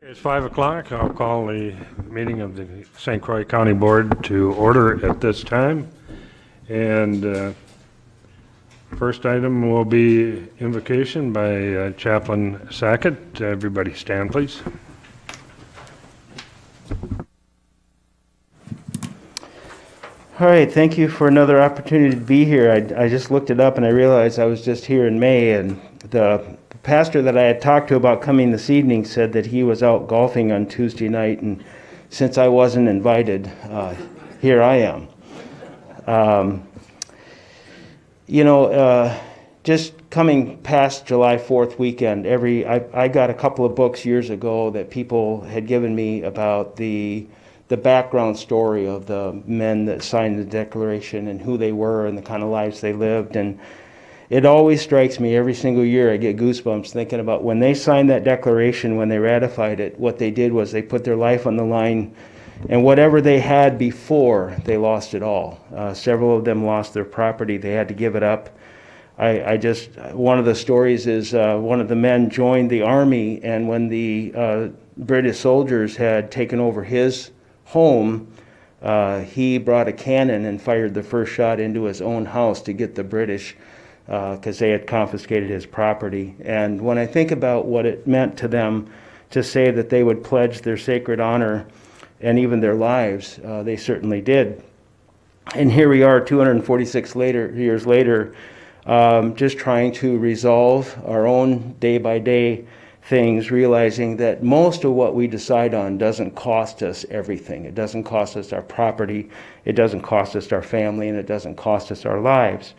It's 5 o'clock. I'll call the meeting of the St. Croix County Board to order at this time. And first item will be invocation by Chaplain Sackett. Everybody stand, please. All right, thank you for another opportunity to be here. I just looked it up and I realized I was just here in May, and the pastor that I had talked to about coming this evening said that he was out golfing on Tuesday night, and since I wasn't invited, here I am. Just coming past July 4th weekend, I got a couple of books years ago that people had given me about the background story of the men that signed the Declaration and who they were and the kind of lives they lived. And it always strikes me every single year, I get goosebumps thinking about when they signed that Declaration, when they ratified it, what they did was they put their life on the line, and whatever they had before, they lost it all. Several of them lost their property. They had to give it up. One of the stories is one of the men joined the army, and when the British soldiers had taken over his home, he brought a cannon and fired the first shot into his own house to get the British, because they had confiscated his property. And when I think about what it meant to them to say that they would pledge their sacred honor and even their lives, they certainly did. And here we are 246 years later, just trying to resolve our own day-by-day things, realizing that most of what we decide on doesn't cost us everything. It doesn't cost us our property, it doesn't cost us our family, and it doesn't cost us our lives.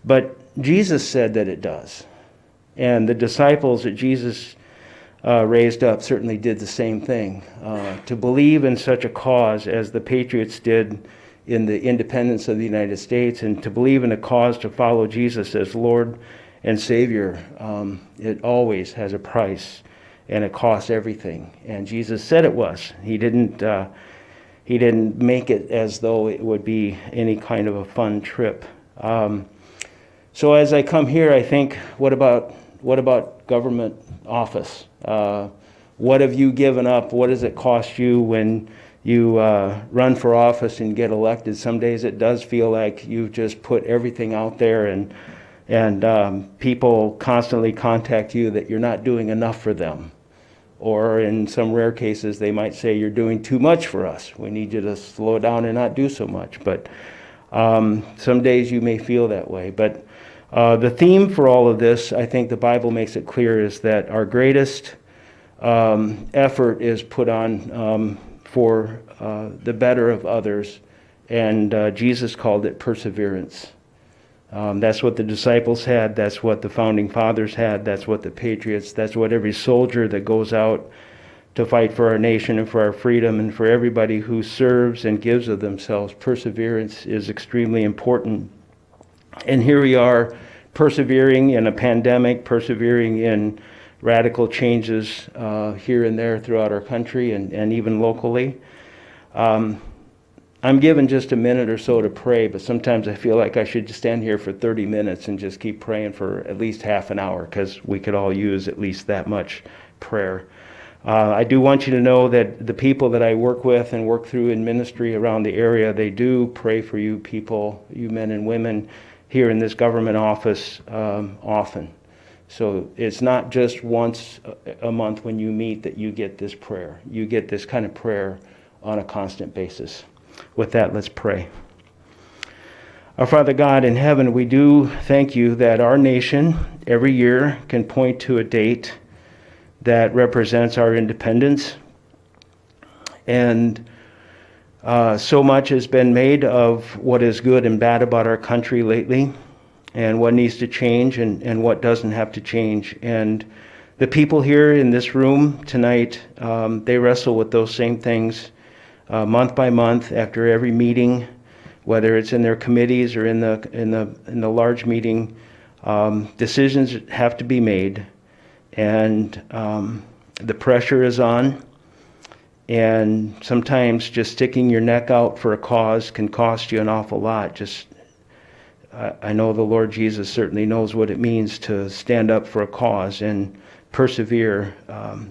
But Jesus said that it does. And the disciples that Jesus raised up certainly did the same thing. To believe in such a cause as the Patriots did in the independence of the United States, and to believe in a cause to follow Jesus as Lord and Savior, it always has a price, and it costs everything. And Jesus said it was. He didn't make it as though it would be any kind of a fun trip. So as I come here, I think, what about government office? What have you given up? What does it cost you when you run for office and get elected? Some days it does feel like you've just put everything out there, and people constantly contact you that you're not doing enough for them. Or in some rare cases, they might say, you're doing too much for us. We need you to slow down and not do so much. But some days you may feel that way. But the theme for all of this, I think the Bible makes it clear, is that our greatest effort is put on for the better of others. And Jesus called it perseverance. That's what the disciples had, that's what the founding fathers had, that's what the patriots, that's what every soldier that goes out to fight for our nation and for our freedom, and for everybody who serves and gives of themselves. Perseverance is extremely important. And here we are, persevering in a pandemic, persevering in radical changes here and there throughout our country and even locally. I'm given just a minute or so to pray, but sometimes I feel like I should just stand here for 30 minutes and just keep praying for at least half an hour, because we could all use at least that much prayer. I do want you to know that the people that I work with and work through in ministry around the area, they do pray for you people, you men and women here in this government office often. So it's not just once a month when you meet that you get this prayer. You get this kind of prayer on a constant basis. With that, let's pray. Our Father God in heaven, we do thank you that our nation every year can point to a date that represents our independence. And so much has been made of what is good and bad about our country lately, and what needs to change and what doesn't have to change. And the people here in this room tonight, they wrestle with those same things month by month after every meeting, whether it's in their committees or in the large meeting. Decisions have to be made, and the pressure is on. And sometimes just sticking your neck out for a cause can cost you an awful lot. I know the Lord Jesus certainly knows what it means to stand up for a cause, and persevere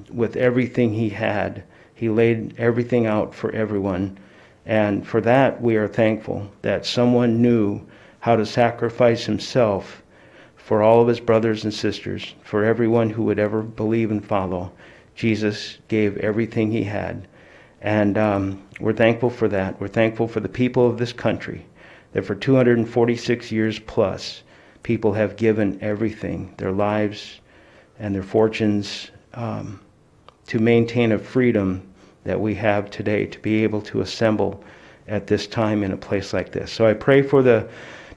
with everything he had. He laid everything out for everyone. And for that, we are thankful that someone knew how to sacrifice himself for all of his brothers and sisters, for everyone who would ever believe and follow. Jesus gave everything he had. And we're thankful for that. We're thankful for the people of this country, that for 246 years plus, people have given everything, their lives and their fortunes, to maintain a freedom that we have today, to be able to assemble at this time in a place like this. So I pray for the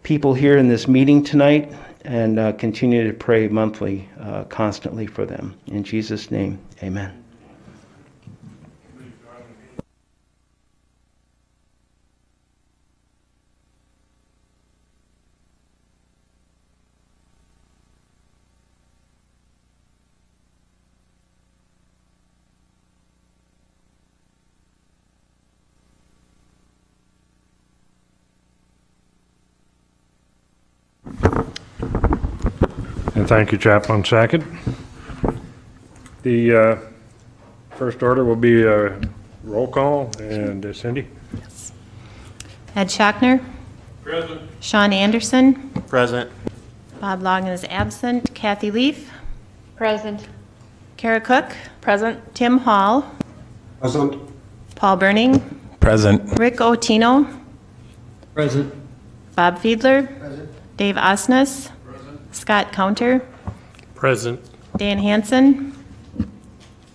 people here in this meeting tonight, and continue to pray monthly, constantly for them. In Jesus' name, amen. And thank you, Chaplain Sackett. The first order will be a roll call, and Cindy? Ed Schockner. Present. Sean Anderson. Present. Bob Logan is absent. Kathy Leaf. Present. Kara Cook. Present. Tim Hall. Present. Paul Burning. Present. Rick Otino. Present. Bob Fiedler. Present. Dave Osnes. Scott Counter. Present. Dan Hansen.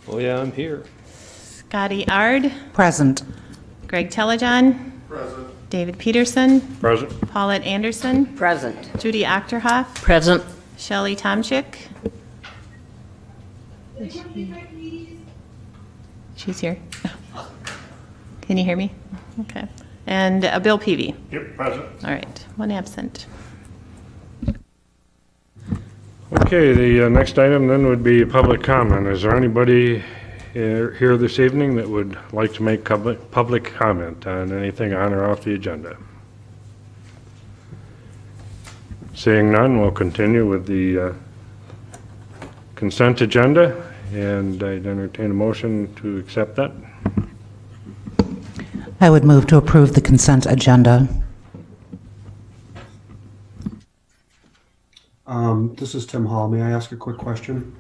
Oh yeah, I'm here. Scotty Ard. Present. Greg Telejohn. Present. David Peterson. Present. Paulette Anderson. Present. Judy Achterhoff. Present. Shelley Tomczyk. She's here. Can you hear me? Okay. And Bill Peavy. Yep, present. All right, one absent. Okay, the next item then would be public comment. Is there anybody here this evening that would like to make public comment on anything on or off the agenda? Seeing none, we'll continue with the consent agenda, and I'd entertain a motion to accept that. I would move to approve the consent agenda. This is Tim Hall. May I ask a quick question?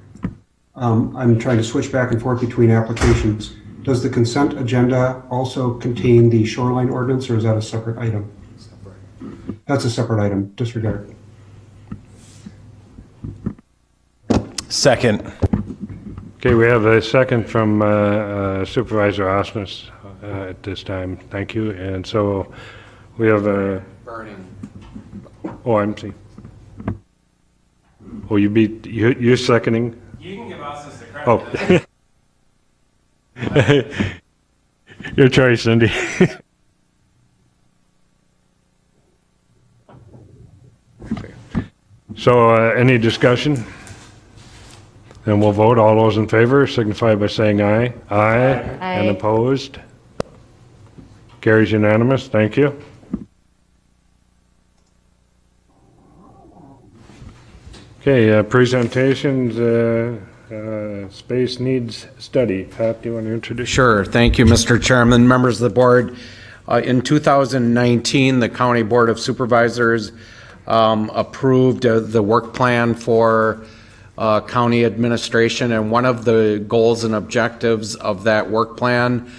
I'm trying to switch back and forth between applications. Does the consent agenda also contain the shoreline ordinance, or is that a separate item? That's a separate item. Disregard. Second. Okay, we have a second from Supervisor Osnes at this time. Thank you. And so we have a... Burning. Oh, I'm seeing. Oh, you're seconding? You can give us the credit. Oh. Your choice, Cindy. So, any discussion? Then we'll vote. All those in favor signify by saying aye. Aye. And opposed? Carries unanimous. Thank you. Okay, presentations, space needs study. Pat, do you want to introduce? Sure. Thank you, Mr. Chairman, members of the board. In 2019, the County Board of Supervisors approved the work plan for county administration, and one of the goals and objectives of that work plan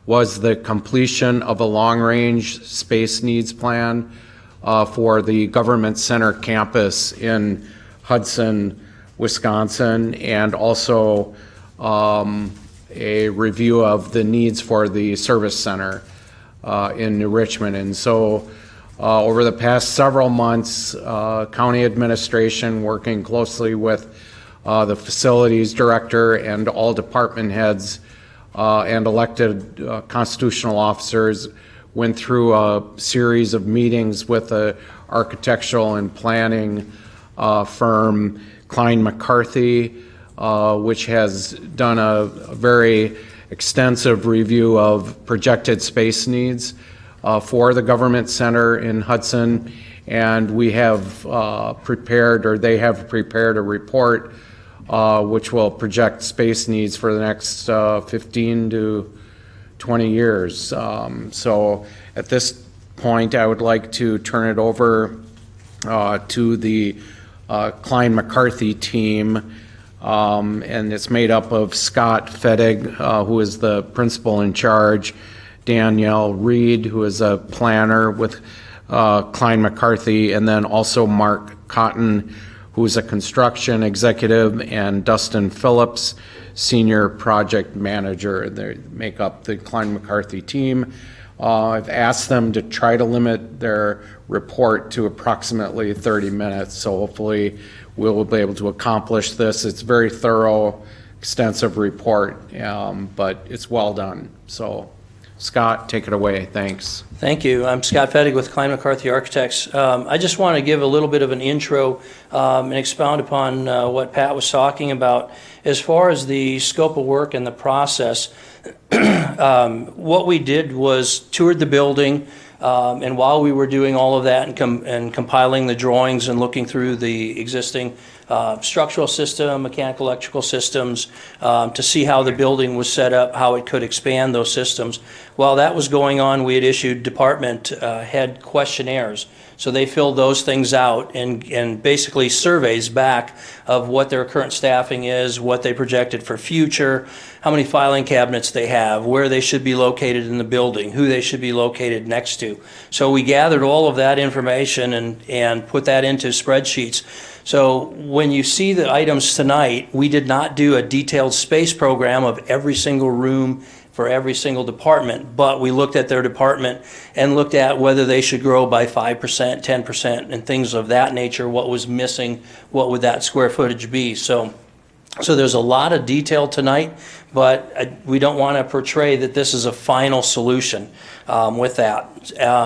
was the completion of a long-range space needs plan for the Government Center campus in Hudson, Wisconsin, and also a review of the needs for the service center in New Richmond. And so over the past several months, county administration, working closely with the facilities director and all department heads and elected constitutional officers, went through a series of meetings with the architectural and planning firm Klein McCarthy, which has done a very extensive review of projected space needs for the Government Center in Hudson, and we have prepared, or they have prepared, a report which will project space needs for the next 15 to 20 years. So at this point, I would like to turn it over to the Klein McCarthy team. And it's made up of Scott Fettig, who is the principal in charge, Danielle Reed, who is a planner with Klein McCarthy, and then also Mark Cotton, who is a construction executive, and Dustin Phillips, senior project manager. They make up the Klein McCarthy team. I've asked them to try to limit their report to approximately 30 minutes, so hopefully we'll be able to accomplish this. It's a very thorough, extensive report, but it's well done. So, Scott, take it away. Thanks. Thank you. I'm Scott Fettig with Klein McCarthy Architects. I just want to give a little bit of an intro and expound upon what Pat was talking about. As far as the scope of work and the process, what we did was toured the building, and while we were doing all of that and compiling the drawings and looking through the existing structural system, mechanical, electrical systems, to see how the building was set up, how it could expand those systems. While that was going on, we had issued department head questionnaires. So they filled those things out and basically surveys back of what their current staffing is, what they projected for future, how many filing cabinets they have, where they should be located in the building, who they should be located next to. So we gathered all of that information and put that into spreadsheets. So when you see the items tonight, we did not do a detailed space program of every single room for every single department, but we looked at their department and looked at whether they should grow by 5%, 10%, and things of that nature. What was missing? What would that square footage be? So there's a lot of detail tonight, but we don't want to portray that this is a final solution with that.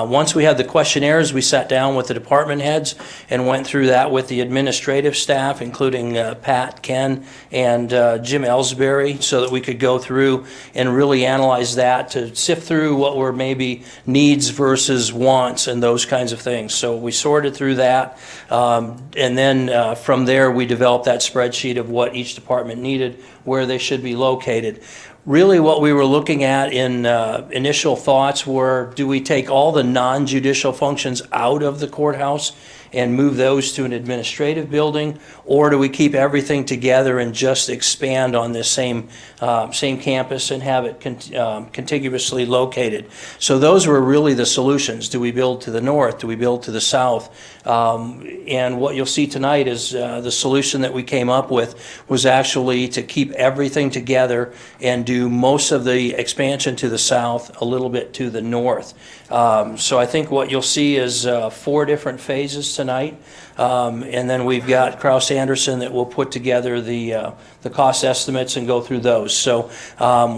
Once we had the questionnaires, we sat down with the department heads and went through that with the administrative staff, including Pat, Ken, and Jim Ellsbury, so that we could go through and really analyze that to sift through what were maybe needs versus wants and those kinds of things. So we sorted through that, and then from there we developed that spreadsheet of what each department needed, where they should be located. Really what we were looking at in initial thoughts were, do we take all the non-judicial functions out of the courthouse and move those to an administrative building, or do we keep everything together and just expand on this same campus and have it contiguously located? So those were really the solutions. Do we build to the north? Do we build to the south? And what you'll see tonight is the solution that we came up with was actually to keep everything together and do most of the expansion to the south, a little bit to the north. So I think what you'll see is 4 different phases tonight. And then we've got Croix Anderson that will put together the cost estimates and go through those. So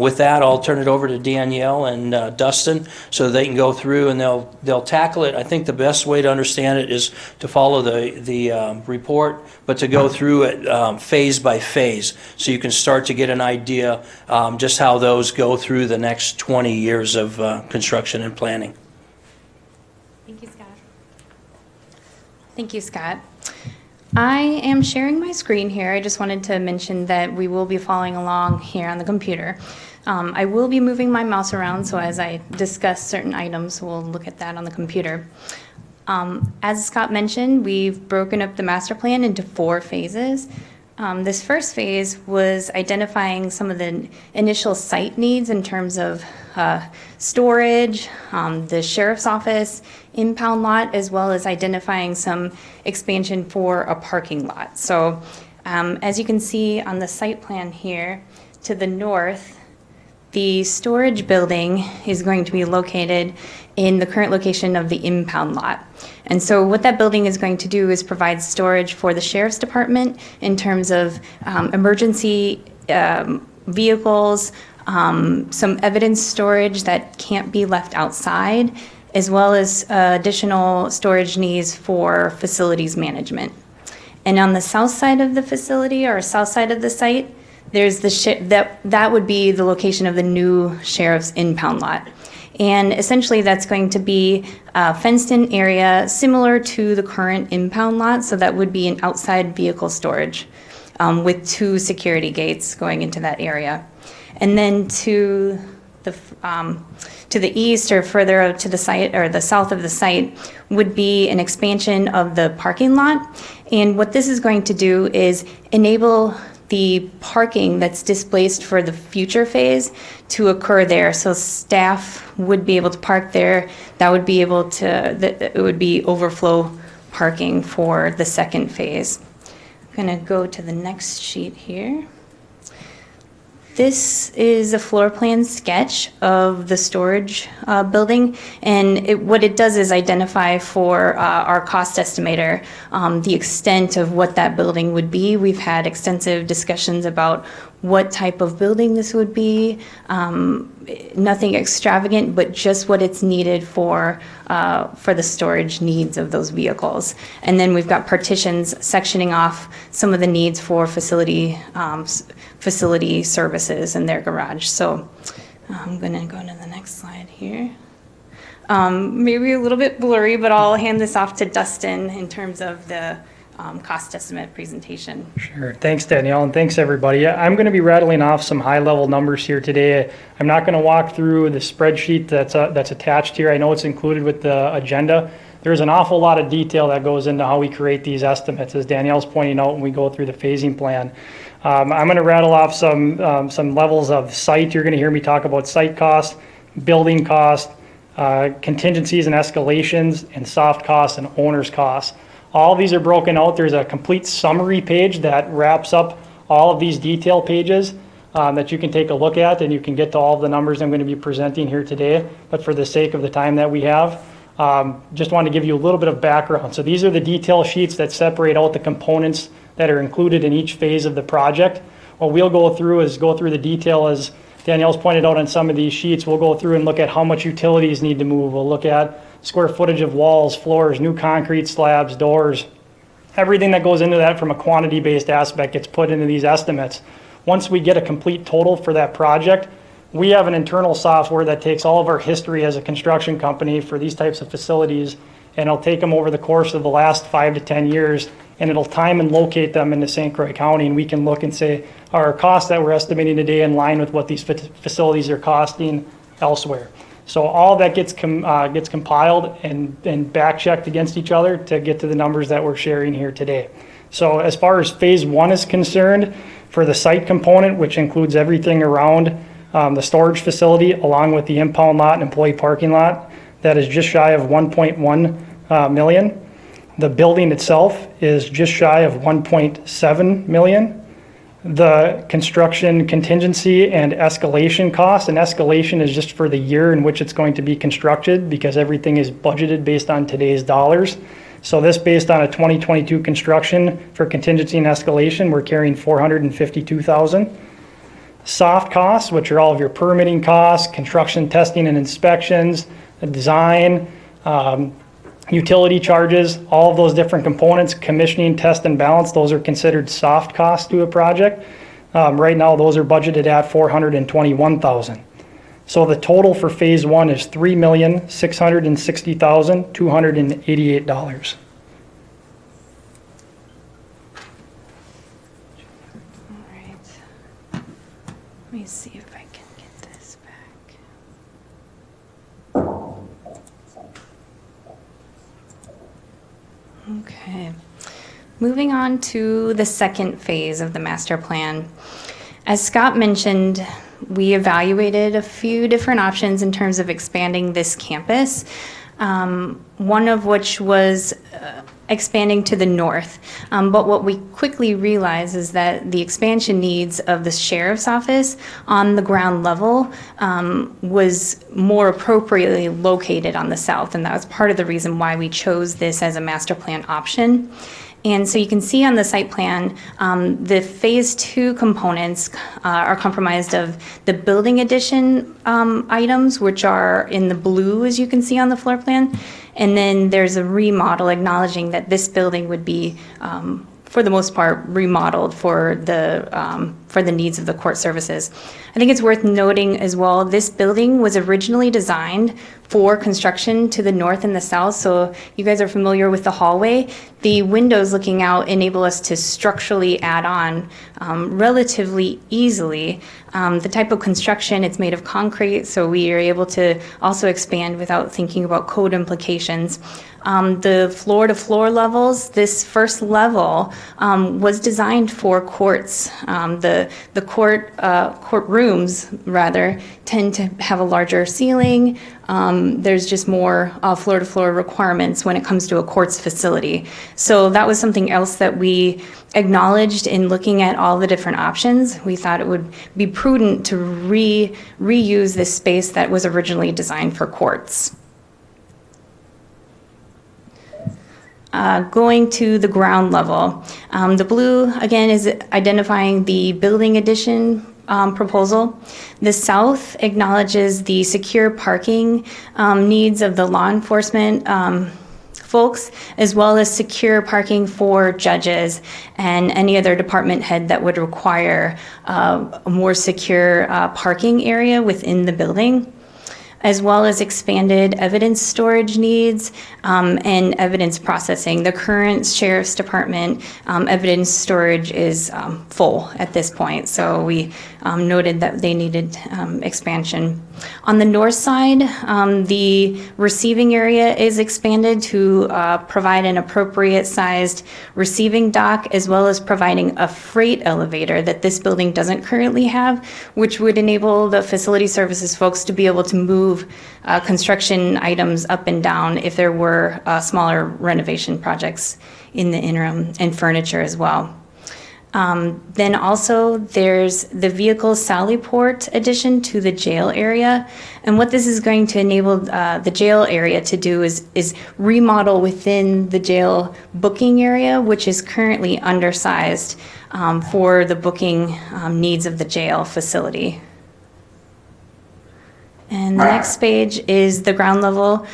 with that, I'll turn it over to Danielle and Dustin so they can go through and they'll tackle it. I think the best way to understand it is to follow the report, but to go through it phase by phase, so you can start to get an idea just how those go through the next 20 years of construction and planning. Thank you, Scott. Thank you, Scott. I am sharing my screen here. I just wanted to mention that we will be following along here on the computer. I will be moving my mouse around, so as I discuss certain items, we'll look at that on the computer. As Scott mentioned, we've broken up the master plan into 4 phases. This first phase was identifying some of the initial site needs in terms of storage, the sheriff's office, impound lot, as well as identifying some expansion for a parking lot. So as you can see on the site plan here, to the north, the storage building is going to be located in the current location of the impound lot. And so what that building is going to do is provide storage for the sheriff's department in terms of emergency vehicles, some evidence storage that can't be left outside, as well as additional storage needs for facilities management. And on the south side of the facility, or south side of the site, there's that would be the location of the new sheriff's impound lot. And essentially that's going to be a fenced-in area similar to the current impound lot, so that would be an outside vehicle storage. with 2 security gates going into that area. And then to the east or further to the site or the south of the site would be an expansion of the parking lot. And what this is going to do is enable the parking that's displaced for the future phase to occur there. So staff would be able to park there. That would be able to, it would be overflow parking for the second phase. I'm gonna go to the next sheet here. This is a floor plan sketch of the storage building, and what it does is identify for our cost estimator the extent of what that building would be. We've had extensive discussions about what type of building this would be. Nothing extravagant, but just what it's needed for the storage needs of those vehicles. And then we've got partitions sectioning off some of the needs for facility services in their garage. So I'm going to go to the next slide here. Maybe a little bit blurry, but I'll hand this off to Dustin in terms of the cost estimate presentation. Sure. Thanks, Danielle, and thanks, everybody. I'm going to be rattling off some high-level numbers here today. I'm not going to walk through the spreadsheet that's attached here. I know it's included with the agenda. There's an awful lot of detail that goes into how we create these estimates, as Danielle's pointing out when we go through the phasing plan. I'm going to rattle off some levels of site. You're going to hear me talk about site cost, building cost, contingencies and escalations, and soft costs and owner's costs. All of these are broken out. There's a complete summary page that wraps up all of these detail pages that you can take a look at, and you can get to all of the numbers I'm going to be presenting here today. But for the sake of the time that we have, just want to give you a little bit of background. So these are the detail sheets that separate out the components that are included in each phase of the project. What we'll go through is go through the detail, as Danielle's pointed out on some of these sheets. We'll go through and look at how much utilities need to move. We'll look at square footage of walls, floors, new concrete slabs, doors. Everything that goes into that from a quantity-based aspect gets put into these estimates. Once we get a complete total for that project, we have an internal software that takes all of our history as a construction company for these types of facilities, and it'll take them over the course of the last 5 to 10 years, and it'll time and locate them into St. Croix County, and we can look and say, are our costs that we're estimating today in line with what these facilities are costing elsewhere? So all that gets compiled and back-checked against each other to get to the numbers that we're sharing here today. So as far as phase 1 is concerned, for the site component, which includes everything around the storage facility, along with the impound lot and employee parking lot, that is just shy of 1.1 million. The building itself is just shy of 1.7 million. The construction contingency and escalation costs, and escalation is just for the year in which it's going to be constructed, because everything is budgeted based on today's dollars. So this, based on a 2022 construction for contingency and escalation, we're carrying $452,000. Soft costs, which are all of your permitting costs, construction testing and inspections, the design, utility charges, all of those different components, commissioning, test, and balance, those are considered soft costs to a project. Right now, those are budgeted at $421,000. So the total for phase 1 is $3,660,288. All right. Let me see if I can get this back. Okay. Moving on to the second phase of the master plan. As Scott mentioned, we evaluated a few different options in terms of expanding this campus, one of which was expanding to the north. But what we quickly realized is that the expansion needs of the sheriff's office on the ground level was more appropriately located on the south, and that was part of the reason why we chose this as a master plan option. And so you can see on the site plan, the phase 2 components are comprised of the building addition items, which are in the blue, as you can see on the floor plan. And then there's a remodel, acknowledging that this building would be, for the most part, remodeled for the for the needs of the court services. I think it's worth noting as well, this building was originally designed for construction to the north and the south. So you guys are familiar with the hallway. The windows looking out enable us to structurally add on relatively easily. The type of construction, it's made of concrete, so we are able to also expand without thinking about code implications. The floor-to-floor levels, this first level was designed for courts. The courtrooms, rather, tend to have a larger ceiling. There's just more floor-to-floor requirements when it comes to a court's facility. So that was something else that we acknowledged in looking at all the different options. We thought it would be prudent to reuse this space that was originally designed for courts. Going to the ground level. The blue, again, is identifying the building addition proposal. The south acknowledges the secure parking needs of the law enforcement folks, as well as secure parking for judges and any other department head that would require a more secure parking area within the building, as well as expanded evidence storage needs and evidence processing. The current Sheriff's Department evidence storage is full at this point, so we noted that they needed expansion. On the north side, the receiving area is expanded to provide an appropriate sized receiving dock, as well as providing a freight elevator that this building doesn't currently have, which would enable the facility services folks to be able to move construction items up and down if there were smaller renovation projects in the interim, and furniture as well. Then also there's the vehicle sally port addition to the jail area. And what this is going to enable the jail area to do is remodel within the jail booking area, which is currently undersized for the booking needs of the jail facility. And the next page is the ground level.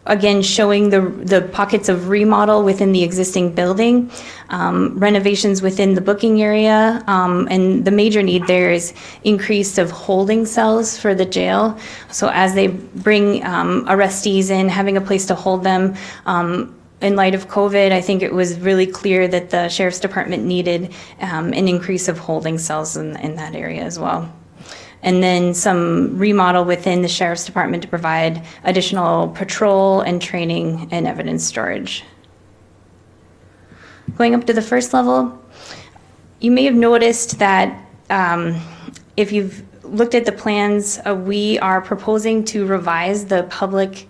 Again, showing the pockets of remodel within the existing building, renovations within the booking area, and the major need there is increase of holding cells for the jail. So as they bring arrestees in, having a place to hold them, in light of COVID, I think it was really clear that the Sheriff's Department needed an increase of holding cells in that area as well. And then some remodel within the Sheriff's Department to provide additional patrol and training and evidence storage. Going up to the first level, you may have noticed that if you've looked at the plans, we are proposing to revise the public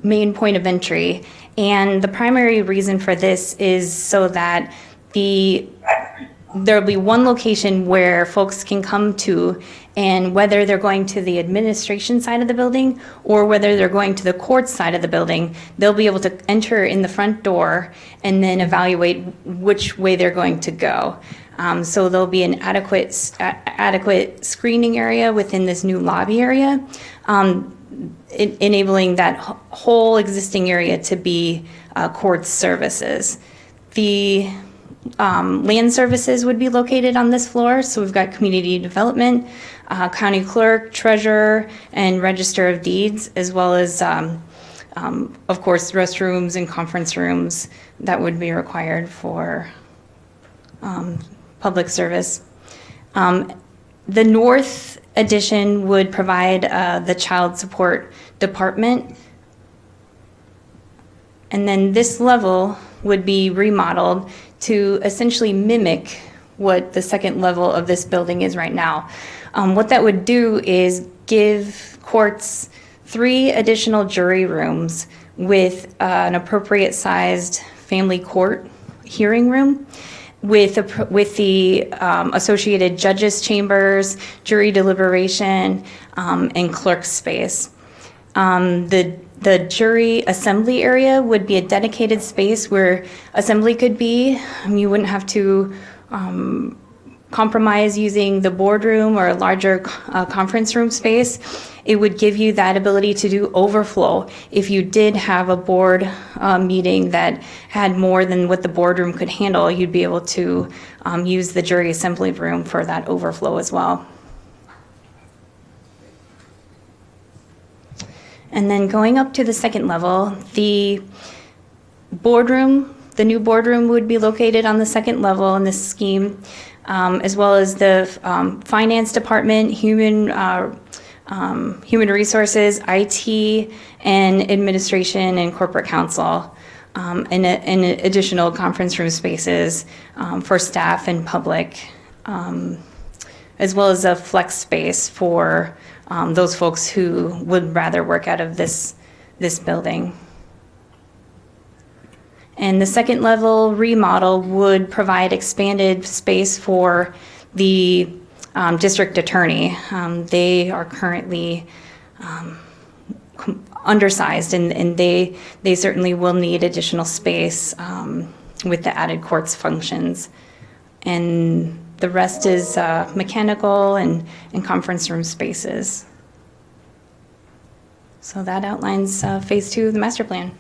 main point of entry. And the primary reason for this is so that there'll be one location where folks can come to, and whether they're going to the administration side of the building or whether they're going to the court side of the building, they'll be able to enter in the front door and then evaluate which way they're going to go. So there'll be an adequate screening area within this new lobby area, enabling that whole existing area to be court services. The land services would be located on this floor. So we've got community development, county clerk, treasurer, and register of deeds, as well as, of course, restrooms and conference rooms that would be required for public service. The north addition would provide the child support department. And then this level would be remodeled to essentially mimic what the second level of this building is right now. What that would do is give courts 3 additional jury rooms with an appropriate sized family court hearing room, with the associated judges' chambers, jury deliberation, and clerk space. The jury assembly area would be a dedicated space where assembly could be. You wouldn't have to compromise using the boardroom or a larger conference room space, it would give you that ability to do overflow. If you did have a board meeting that had more than what the boardroom could handle, you'd be able to use the jury assembly room for that overflow as well. And then going up to the second level, the new boardroom would be located on the second level in this scheme, as well as the finance department, human resources, IT, and administration and corporate counsel, and additional conference room spaces for staff and public, as well as a flex space for those folks who would rather work out of this building. And the second level remodel would provide expanded space for the district attorney. They are currently undersized, and they certainly will need additional space with the added courts functions. And the rest is mechanical and conference room spaces. So that outlines phase 2 of the master plan.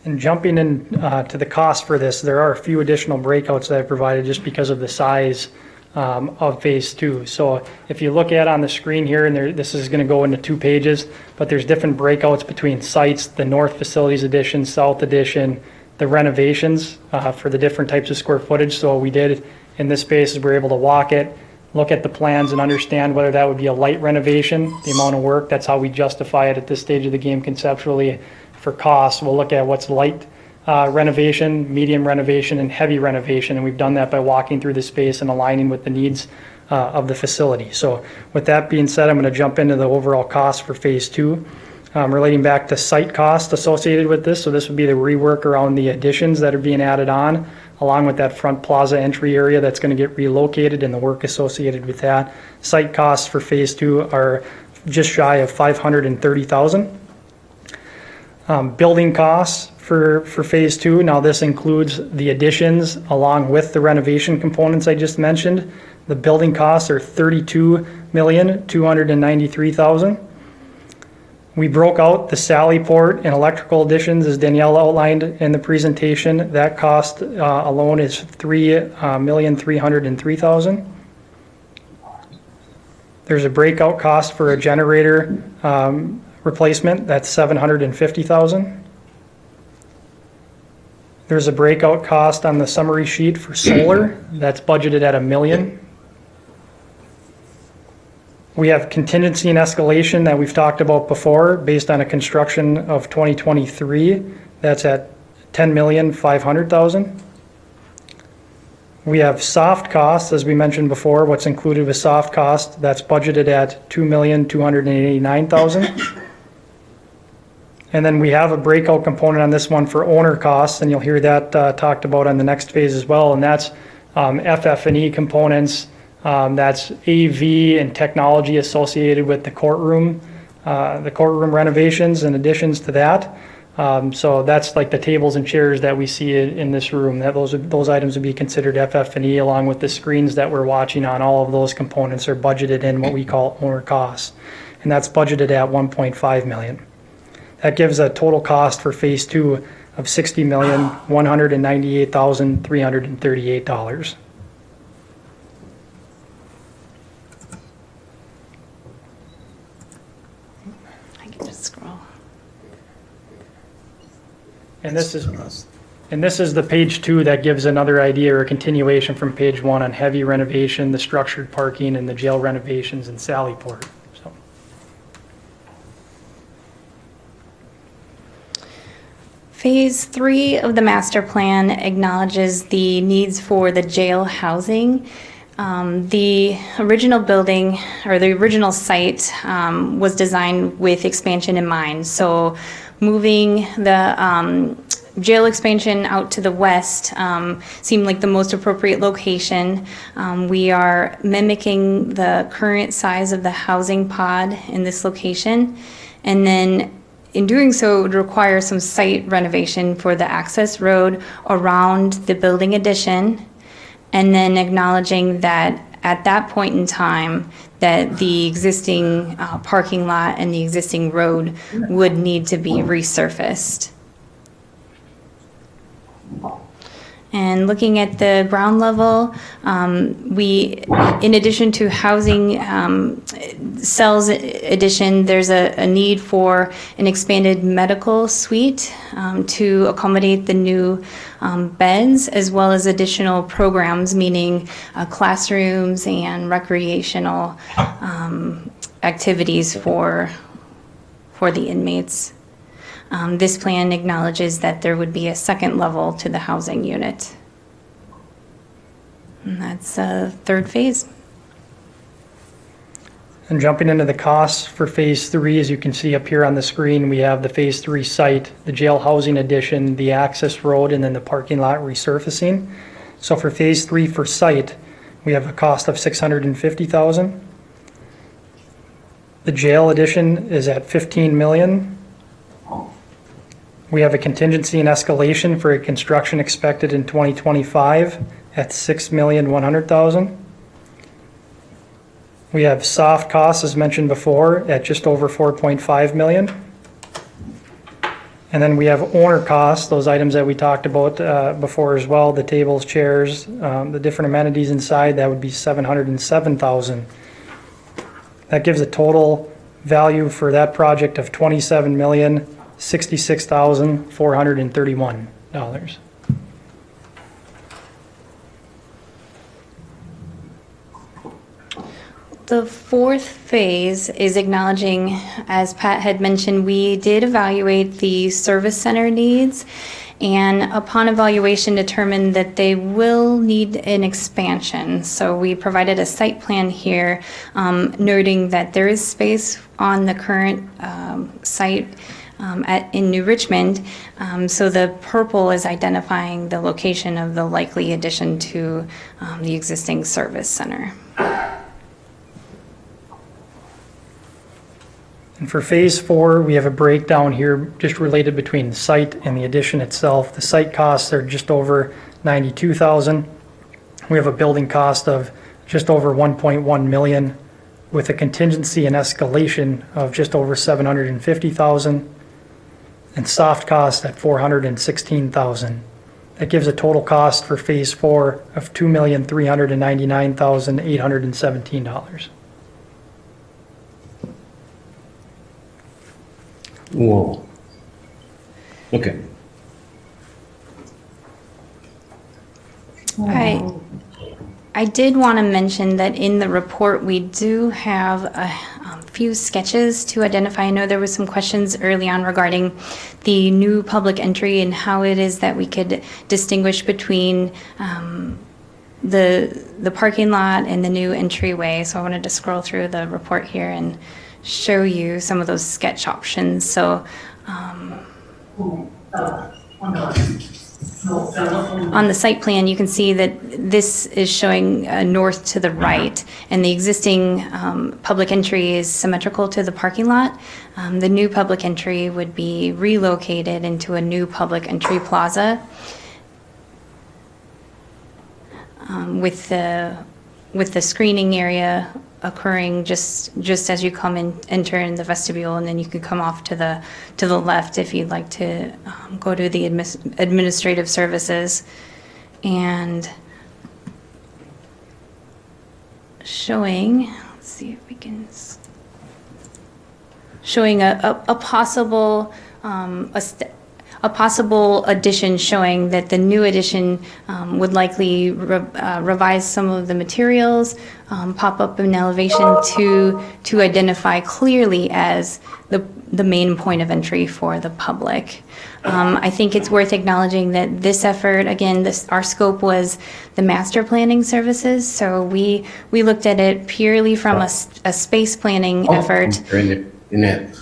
And jumping in to the cost for this, there are a few additional breakouts that I provided just because of the size of phase 2. So if you look at on the screen here, and this is going to go into 2 pages, but there's different breakouts between sites, the north facilities addition, south addition, the renovations for the different types of square footage. So what we did in this space is we were able to walk it, look at the plans, and understand whether that would be a light renovation, the amount of work. That's how we justify it at this stage of the game conceptually. For costs, we'll look at what's light renovation, medium renovation, and heavy renovation, and we've done that by walking through the space and aligning with the needs of the facility. So with that being said, I'm going to jump into the overall cost for phase 2. Relating back to site cost associated with this, so this would be the rework around the additions that are being added on, along with that front plaza entry area that's going to get relocated and the work associated with that. Site costs for phase 2 are just shy of $530,000. Building costs for phase 2, now this includes the additions along with the renovation components I just mentioned. The building costs are $32,293,000. We broke out the Sallyport and electrical additions as Danielle outlined in the presentation. That cost alone is $3,303,000. There's a breakout cost for a generator replacement, that's $750,000. There's a breakout cost on the summary sheet for solar, that's budgeted at $1 million. We have contingency and escalation that we've talked about before based on a construction of 2023, that's at $10,500,000. We have soft costs, as we mentioned before, what's included with soft cost, that's budgeted at $2,289,000. And then we have a breakout component on this one for owner costs, and you'll hear that talked about on the next phase as well, and that's FF&E components, that's AV and technology associated with the courtroom renovations and additions to that. So that's like the tables and chairs that we see in this room. Those items would be considered FF&E, along with the screens that we're watching on. All of those components are budgeted in what we call owner costs, and that's budgeted at $1.5 million. That gives a total cost for phase 2 of $60,198,338. I can just scroll. And this is the page 2 that gives another idea or a continuation from page 1 on heavy renovation, the structured parking, and the jail renovations in Sallyport. So. Phase 3 of the master plan acknowledges the needs for the jail housing. The original building, or the original site, was designed with expansion in mind. So moving the jail expansion out to the west seemed like the most appropriate location. We are mimicking the current size of the housing pod in this location, and then in doing so, it would require some site renovation for the access road around the building addition. and then acknowledging that at that point in time, that the existing parking lot and the existing road would need to be resurfaced. And looking at the ground level, we, in addition to housing cells addition, there's a need for an expanded medical suite to accommodate the new beds, as well as additional programs, meaning classrooms and recreational activities for the inmates. This plan acknowledges that there would be a second level to the housing unit. And that's third phase. And jumping into the costs for Phase 3, as you can see up here on the screen, we have the Phase 3 site, the jail housing addition, the access road, and then the parking lot resurfacing. So for Phase 3 for site, we have a cost of $650,000. The jail addition is at $15 million. We have a contingency and escalation for a construction expected in 2025 at $6,100,000. We have soft costs, as mentioned before, at just over $4.5 million. And then we have owner costs, those items that we talked about before as well, the tables, chairs, the different amenities inside, that would be $707,000. That gives a total value for that project of $27,066,431. The fourth phase is acknowledging, as Pat had mentioned, we did evaluate the service center needs, and upon evaluation determined that they will need an expansion. So we provided a site plan here, noting that there is space on the current site in New Richmond. So the purple is identifying the location of the likely addition to the existing service center. And for Phase 4, we have a breakdown here just related between the site and the addition itself. The site costs are just over $92,000. We have a building cost of just over $1.1 million, with a contingency and escalation of just over $750,000, and soft cost at $416,000. That gives a total cost for Phase 4 of $2,399,817. Whoa. Okay. I did want to mention that in the report, we do have a few sketches to identify. I know there was some questions early on regarding the new public entry and how it is that we could distinguish between the parking lot and the new entryway. So I wanted to scroll through the report here and show you some of those sketch options. So on the site plan, you can see that this is showing north to the right, and the existing public entry is symmetrical to the parking lot. The new public entry would be relocated into a new public entry plaza with the screening area occurring just as you come in, enter in the vestibule, and then you can come off to the left if you'd like to go to the administrative services. And showing, let's see if we can, showing a possible a possible addition, showing that the new addition would likely revise some of the materials, pop up an elevation to identify clearly as the main point of entry for the public. I think it's worth acknowledging that this effort, again, our scope was the master planning services, so we looked at it purely from a space planning effort. And that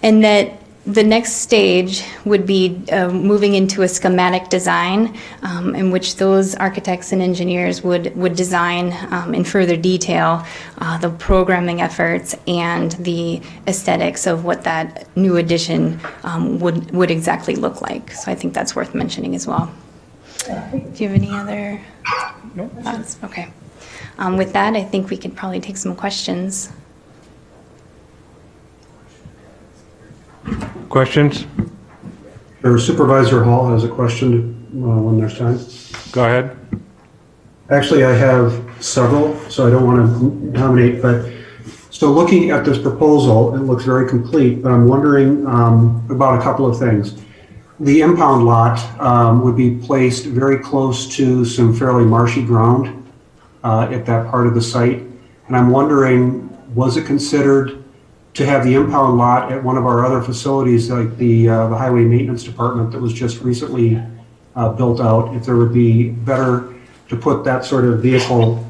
And that the next stage would be moving into a schematic design in which those architects and engineers would design in further detail the programming efforts and the aesthetics of what that new addition would exactly look like. So I think that's worth mentioning as well. Do you have any other thoughts? Okay. With that, I think we could probably take some questions. Questions? Supervisor Hall has a question when there's time. Go ahead. Actually, I have several, so I don't want to dominate, but so looking at this proposal, it looks very complete, but I'm wondering about a couple of things. The impound lot would be placed very close to some fairly marshy ground at that part of the site. And I'm wondering, was it considered to have the impound lot at one of our other facilities, like the Highway Maintenance Department that was just recently built out, if there would be better to put that sort of vehicle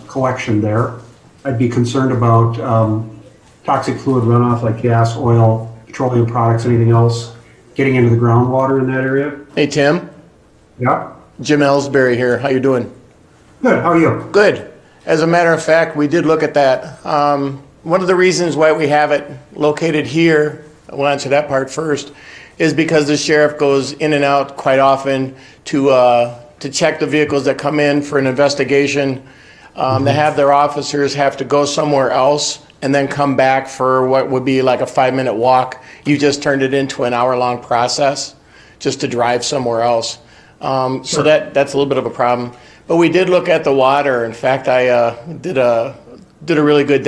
collection there? I'd be concerned about toxic fluid runoff like gas, oil, petroleum products, anything else getting into the groundwater in that area. Hey, Tim. Yeah. Jim Ellsbury here. How you doing? Good. How are you? Good. As a matter of fact, we did look at that. One of the reasons why we have it located here, we'll answer that part first, is because the sheriff goes in and out quite often to check the vehicles that come in for an investigation. They have their officers have to go somewhere else and then come back for what would be like a 5-minute walk. You just turned it into an hour-long process just to drive somewhere else. So that's a little bit of a problem. But we did look at the water. In fact, I did a really good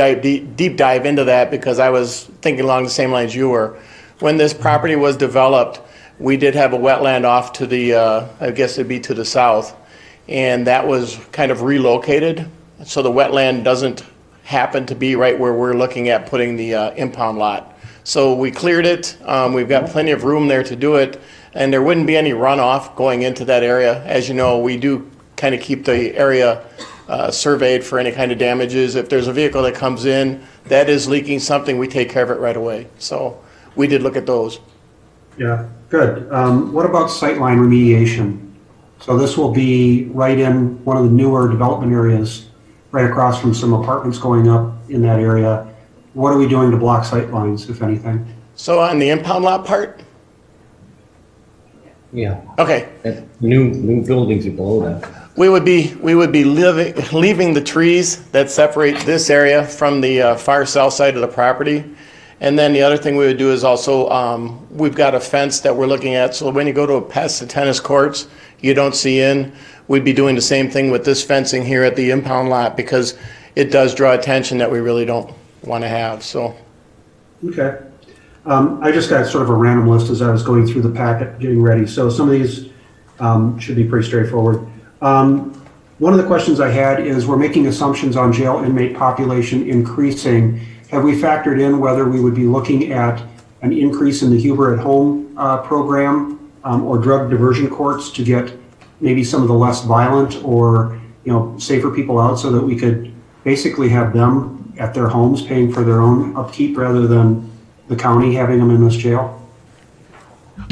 deep dive into that because I was thinking along the same lines you were. When this property was developed, we did have a wetland off to the, I guess it'd be to the south, and that was kind of relocated. So the wetland doesn't happen to be right where we're looking at putting the impound lot. So we cleared it. We've got plenty of room there to do it, and there wouldn't be any runoff going into that area. As you know, we do kind of keep the area surveyed for any kind of damages. If there's a vehicle that comes in that is leaking something, we take care of it right away. So we did look at those. Yeah, good. What about sightline remediation? So this will be right in one of the newer development areas, right across from some apartments going up in that area. What are we doing to block sightlines, if anything? So on the impound lot part? Yeah. Okay. New buildings are below that. We would be leaving the trees that separate this area from the far south side of the property. And then the other thing we would do is also, we've got a fence that we're looking at. So when you go past the tennis courts, you don't see in. We'd be doing the same thing with this fencing here at the impound lot because it does draw attention that we really don't want to have, so. Okay. I just got sort of a random list as I was going through the packet, getting ready. So some of these should be pretty straightforward. One of the questions I had is we're making assumptions on jail inmate population increasing. Have we factored in whether we would be looking at an increase in the Huber at Home program or drug diversion courts to get maybe some of the less violent or safer people out so that we could basically have them at their homes paying for their own upkeep rather than the county having them in this jail?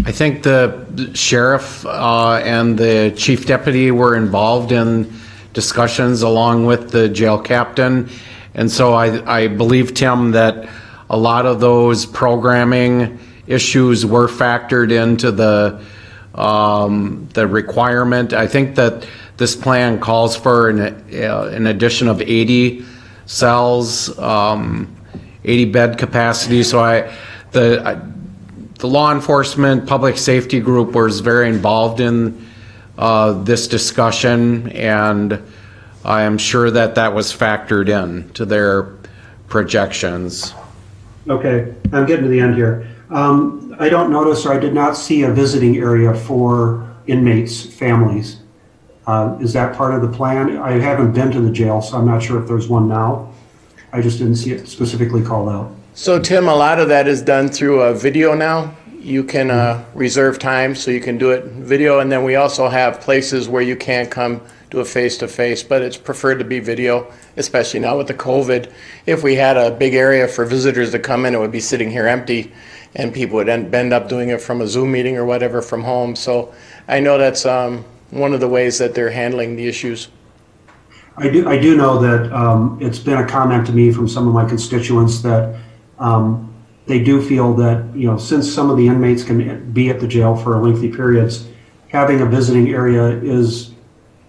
I think the sheriff and the chief deputy were involved in discussions along with the jail captain. And so I believe, Tim, that a lot of those programming issues were factored into the requirement. I think that this plan calls for an addition of 80 cells, 80 bed capacity. So the law enforcement, public safety group was very involved in this discussion, and I am sure that was factored in to their projections. Okay, I'm getting to the end here. I don't notice, or I did not see a visiting area for inmates' families. Is that part of the plan? I haven't been to the jail, so I'm not sure if there's one now. I just didn't see it specifically called out. So Tim, a lot of that is done through a video now. You can reserve time so you can do it video, and then we also have places where you can't come do a face-to-face, but it's preferred to be video, especially now with the COVID. If we had a big area for visitors to come in, it would be sitting here empty. and people would end up doing it from a Zoom meeting or whatever from home. So I know that's one of the ways that they're handling the issues. I do know that it's been a comment to me from some of my constituents that they do feel that, you know, since some of the inmates can be at the jail for lengthy periods, having a visiting area is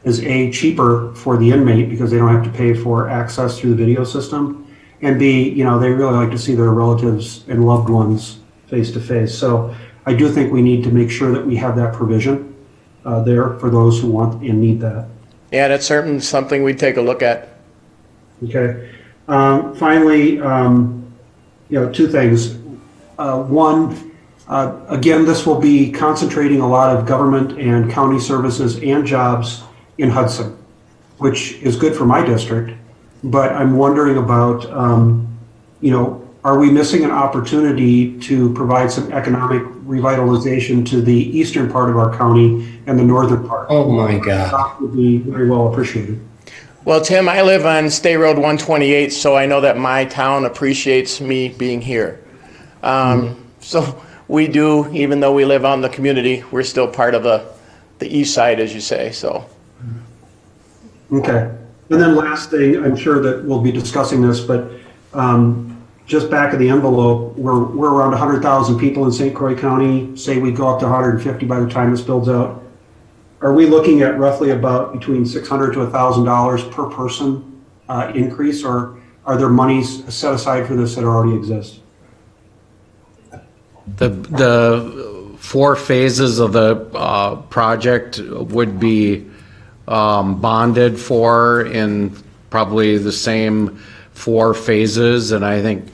A, cheaper for the inmate because they don't have to pay for access through the video system, and B, you know, they really like to see their relatives and loved ones face to face. So I do think we need to make sure that we have that provision there for those who want and need that. Yeah, that's certainly something we'd take a look at. Okay. Finally, you know, two things. One, again, this will be concentrating a lot of government and county services and jobs in Hudson, which is good for my district. But I'm wondering about, you know, are we missing an opportunity to provide some economic revitalization to the eastern part of our county and the northern part? Oh my God. That would be very well appreciated. Well, Tim, I live on State Road 128, so I know that my town appreciates me being here. So we do, even though we live out in the community, we're still part of the east side, as you say, so. Okay. And then last thing, I'm sure that we'll be discussing this, but just back of the envelope, we're around 100,000 people in St. Croix County. Say we go up to 150 by the time this builds out. Are we looking at roughly about between $600 to $1,000 per person increase, or are there monies set aside for this that already exist? The 4 phases of the project would be bonded for in probably the same 4 phases, and I think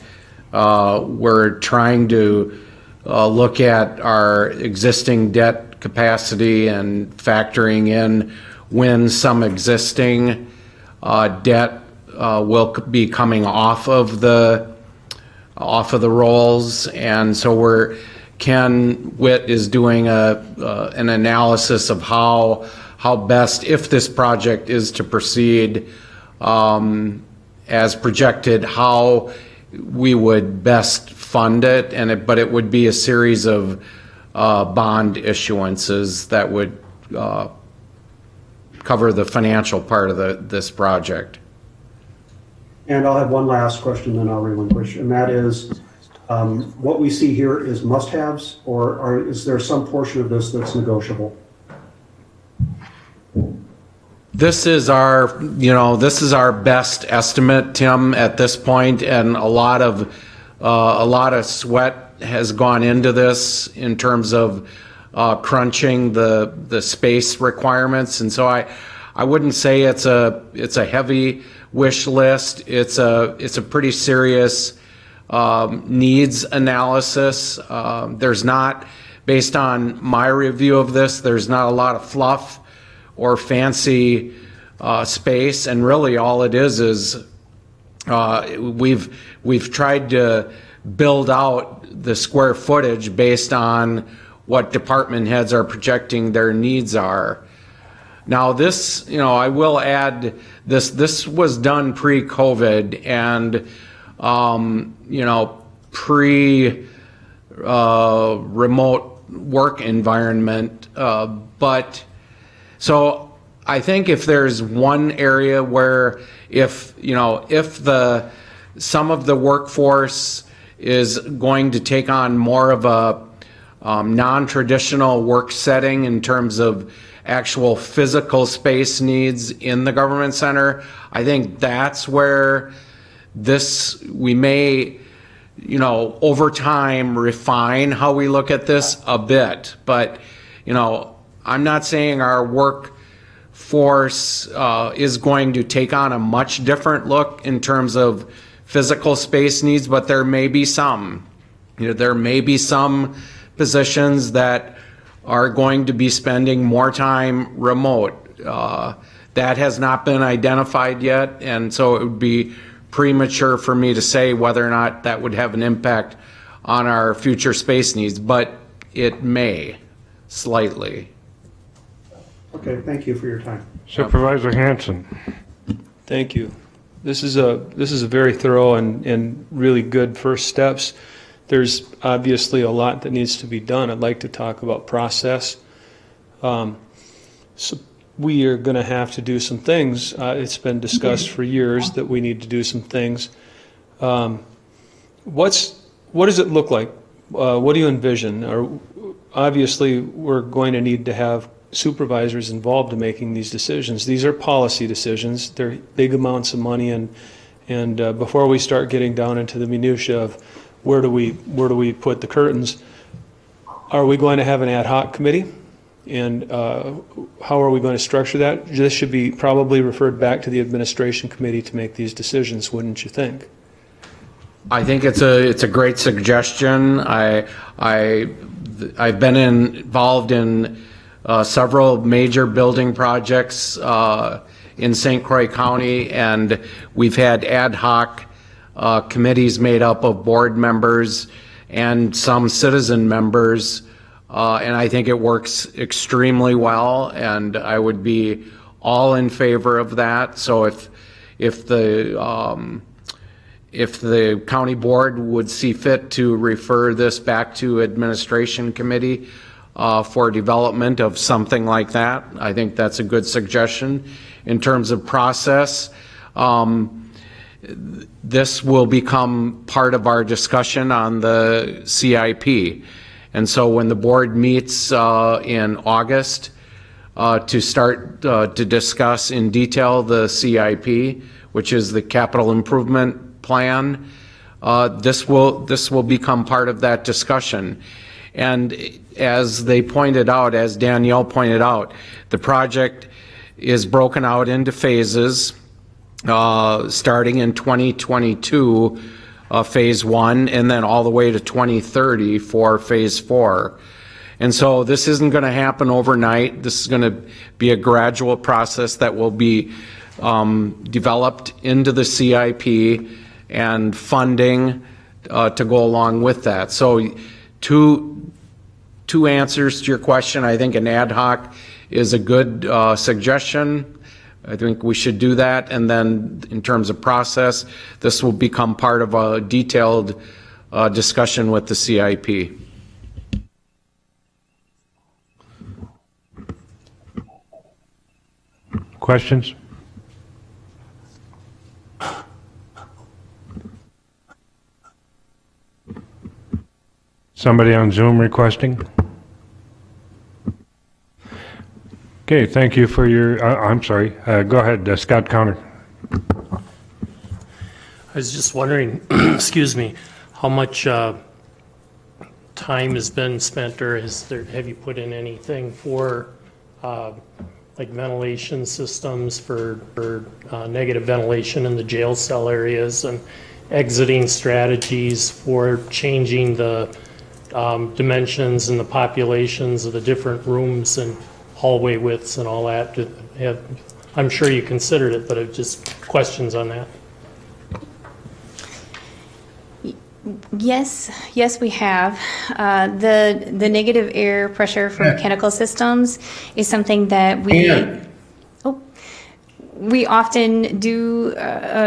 we're trying to look at our existing debt capacity and factoring in when some existing debt will be coming off of the rolls, and so Ken Witt is doing an analysis of how best, if this project is to proceed as projected, how we would best fund it, but it would be a series of bond issuances that would cover the financial part of this project. And I'll have one last question, then I'll relinquish, and that is, what we see here is must-haves, or is there some portion of this that's negotiable? This is our best estimate, Tim, at this point, and a lot of sweat has gone into this in terms of crunching the space requirements, and so I wouldn't say it's a heavy wish list. It's a pretty serious needs analysis. There's not, based on my review of this, there's not a lot of fluff or fancy space, and really all it is we've tried to build out the square footage based on what department heads are projecting their needs are. Now this, I will add, this was done pre-COVID and, pre-remote work environment. But so I think if there's one area where if some of the workforce is going to take on more of a non-traditional work setting in terms of actual physical space needs in the government center, I think that's where we may, over time refine how we look at this a bit. But, I'm not saying our workforce is going to take on a much different look in terms of physical space needs, but there may be some. There may be some positions that are going to be spending more time remote. That has not been identified yet, and so it would be premature for me to say whether or not that would have an impact on our future space needs, but it may, slightly. Okay, thank you for your time. Supervisor Hanson. Thank you. This is a very thorough and really good first steps. there's obviously a lot that needs to be done. I'd like to talk about process. So we are going to have to do some things. It's been discussed for years that we need to do some things. What does it look like? What do you envision? Obviously, we're going to need to have supervisors involved in making these decisions. These are policy decisions. They're big amounts of money, and before we start getting down into the minutia of where do we put the curtains, are we going to have an ad hoc committee? And how are we going to structure that? This should be probably referred back to the administration committee to make these decisions, wouldn't you think? I think it's a great suggestion. I've been involved in several major building projects in St. Croix County, and we've had ad hoc committees made up of board members and some citizen members, and I think it works extremely well, and I would be all in favor of that. So if the county board would see fit to refer this back to administration committee for development of something like that, I think that's a good suggestion. In terms of process, this will become part of our discussion on the CIP. And so when the board meets in August to start to discuss in detail the CIP, which is the capital improvement plan, this will become part of that discussion. And as they pointed out, as Danielle pointed out, the project is broken out into phases, starting in 2022, phase 1, and then all the way to 2030 for phase 4. And so this isn't going to happen overnight. This is going to be a gradual process that will be developed into the CIP and funding to go along with that. So two answers to your question. I think an ad hoc is a good suggestion. I think we should do that. And then in terms of process, this will become part of a detailed discussion with the CIP. Questions? Somebody on Zoom requesting? Okay, thank you for your, I'm sorry, go ahead, Scott Connor. I was just wondering, excuse me, how much time has been spent, or have you put in anything for like ventilation systems for negative ventilation in the jail cell areas, and exiting strategies for changing the dimensions and the populations of the different rooms and hallway widths and all that? I'm sure you considered it, but just questions on that. Yes, we have. The negative air pressure for mechanical systems is something that we often do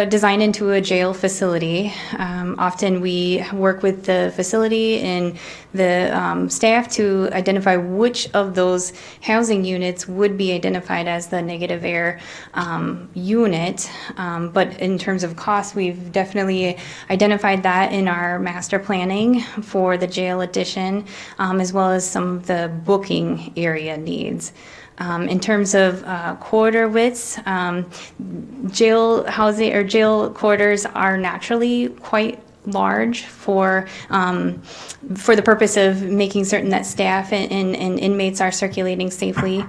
design into a jail facility. Often we work with the facility and the staff to identify which of those housing units would be identified as the negative air unit. But in terms of cost, we've definitely identified that in our master planning for the jail addition, as well as some of the booking area needs. In terms of corridor widths, jail housing or jail quarters are naturally quite large for the purpose of making certain that staff and inmates are circulating safely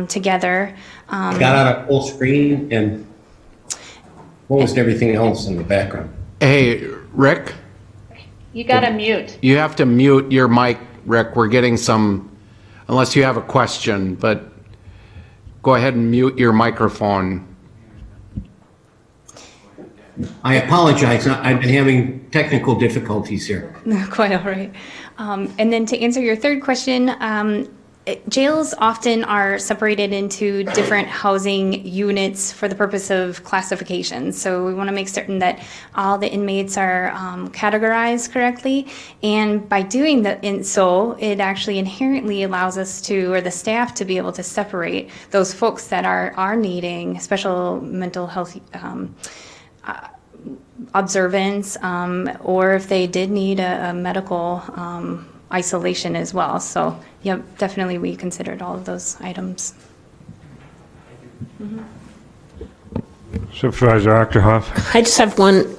together. I got out a full screen and almost everything else in the background. Hey, Rick? You gotta mute. You have to mute your mic, Rick. We're getting some, unless you have a question, but go ahead and mute your microphone. I apologize. I've been having technical difficulties here. Quite all right. And then to answer your third question, Jails often are separated into different housing units for the purpose of classification. So we want to make certain that all the inmates are categorized correctly. And by doing that, it actually inherently allows us to, or the staff, to be able to separate those folks that are needing special mental health observance, or if they did need a medical isolation as well. So, yeah, definitely we considered all of those items. Supervisor Achterhoff? I just have one.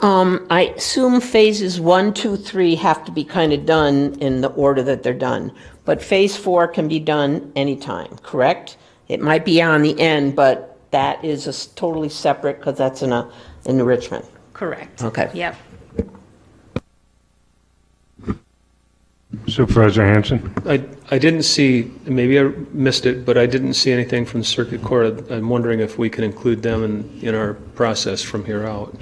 I assume phases 1, 2, 3 have to be kind of done in the order that they're done. But phase 4 can be done anytime, correct? It might be on the end, but that is totally separate because that's in enrichment. Correct. Okay. Yep. Supervisor Hanson? I didn't see, maybe I missed it, but I didn't see anything from the circuit court. I'm wondering if we can include them in our process from here out.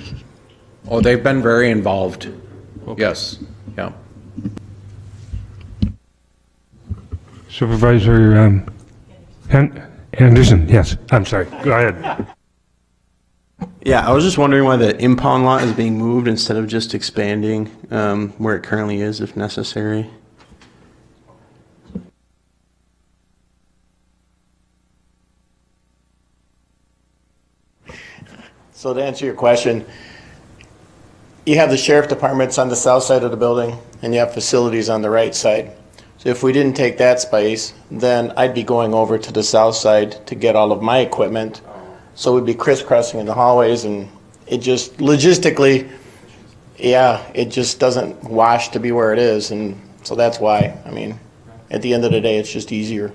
Oh, they've been very involved. Okay. Yes, yeah. Supervisor Anderson, yes, I'm sorry, go ahead. Yeah, I was just wondering why the impound lot is being moved instead of just expanding where it currently is, if necessary. So to answer your question, you have the sheriff departments on the south side of the building and you have facilities on the right side. So if we didn't take that space, then I'd be going over to the south side to get all of my equipment. So we'd be crisscrossing in the hallways, and it just logistically, yeah, it just doesn't wash to be where it is. And so that's why, I mean, at the end of the day, it's just easier.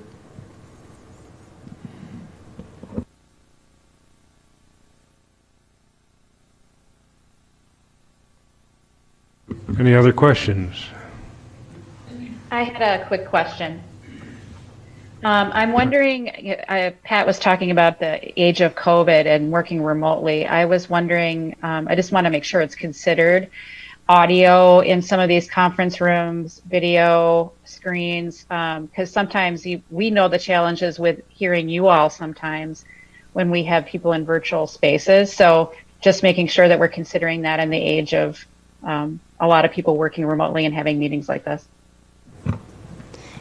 Any other questions? I had a quick question. I'm wondering, Pat was talking about the age of COVID and working remotely. I was wondering, I just want to make sure it's considered audio in some of these conference rooms, video screens, because sometimes we know the challenges with hearing you all sometimes when we have people in virtual spaces. So just making sure that we're considering that in the age of a lot of people working remotely and having meetings like this.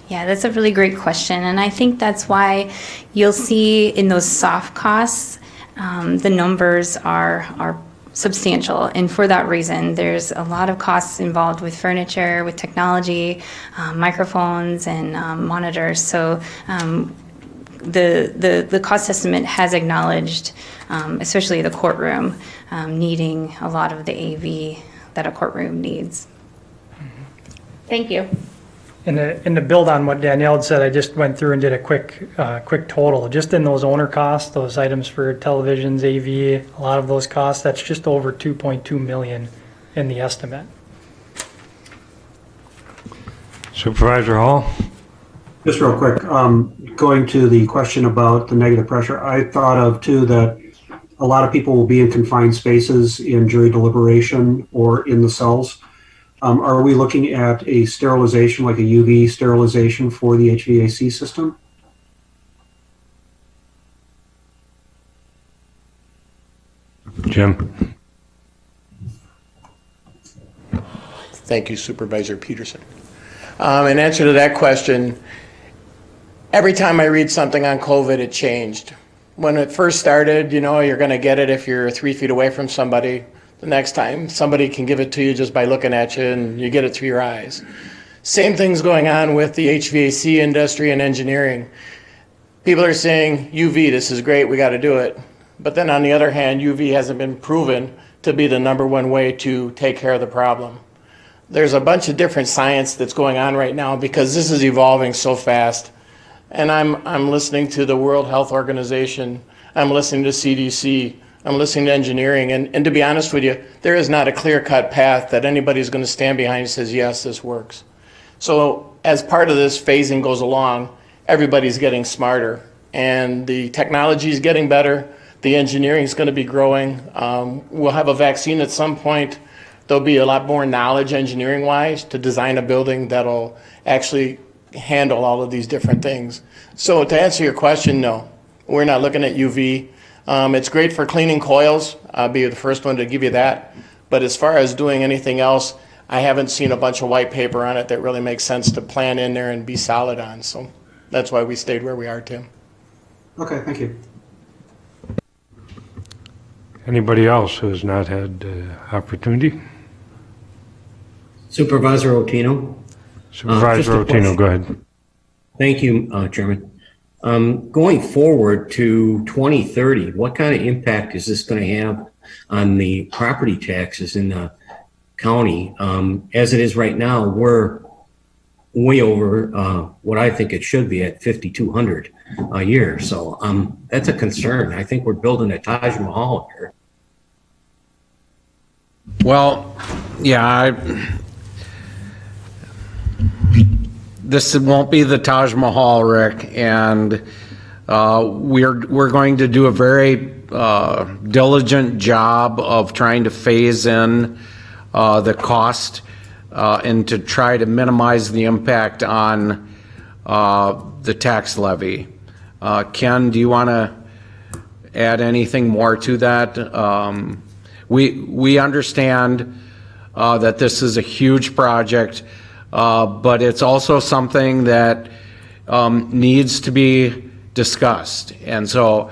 Yeah, that's a really great question. And I think that's why you'll see in those soft costs, the numbers are substantial. And for that reason, there's a lot of costs involved with furniture, with technology, microphones, and monitors. So the cost estimate has acknowledged, especially the courtroom, needing a lot of the AV that a courtroom needs. Thank you. And to build on what Danielle had said, I just went through and did a quick total. Just in those owner costs, those items for televisions, AV, a lot of those costs, that's just over 2.2 million in the estimate. Supervisor Hall? Just real quick, going to the question about the negative pressure, I thought of too that a lot of people will be in confined spaces in jury deliberation or in the cells. Are we looking at a sterilization, like a UV sterilization for the HVAC system? Jim? Thank you, Supervisor Peterson. In answer to that question, every time I read something on COVID, it changed. When it first started, you're going to get it if you're 3 feet away from somebody. The next time, somebody can give it to you just by looking at you, and you get it through your eyes. Same thing's going on with the HVAC industry and engineering. People are saying, UV, this is great, we got to do it. But then on the other hand, UV hasn't been proven to be the #1 way to take care of the problem. There's a bunch of different science that's going on right now because this is evolving so fast. And I'm listening to the World Health Organization, I'm listening to CDC, I'm listening to engineering, and to be honest with you, there is not a clear-cut path that anybody's going to stand behind and says, yes, this works. So as part of this phasing goes along, everybody's getting smarter, and the technology is getting better, the engineering is going to be growing. We'll have a vaccine at some point. There'll be a lot more knowledge engineering-wise to design a building that'll actually handle all of these different things. So to answer your question, no, we're not looking at UV. It's great for cleaning coils. I'll be the first one to give you that. But as far as doing anything else, I haven't seen a bunch of white paper on it that really makes sense to plan in there and be solid on. So that's why we stayed where we are, Tim. Okay, thank you. Anybody else who has not had opportunity? Supervisor Otino? Supervisor Otino, go ahead. Thank you, Chairman. Going forward to 2030, what kind of impact is this going to have on the property taxes in the county? As it is right now, we're way over what I think it should be at 5,200 a year. So that's a concern. I think we're building a Taj Mahal here. Well, yeah, this won't be the Taj Mahal, Rick, and we're going to do a very diligent job of trying to phase in the cost and to try to minimize the impact on the tax levy. Ken, do you want to add anything more to that? We understand that this is a huge project, but it's also something that needs to be discussed. And so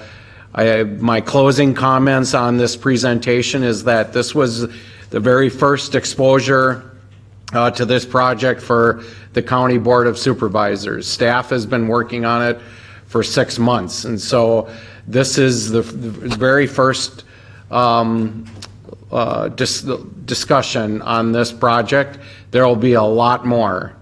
my closing comments on this presentation is that this was the very first exposure to this project for the County Board of Supervisors. Staff has been working on it for 6 months. And so this is the very first discussion on this project. There will be a lot more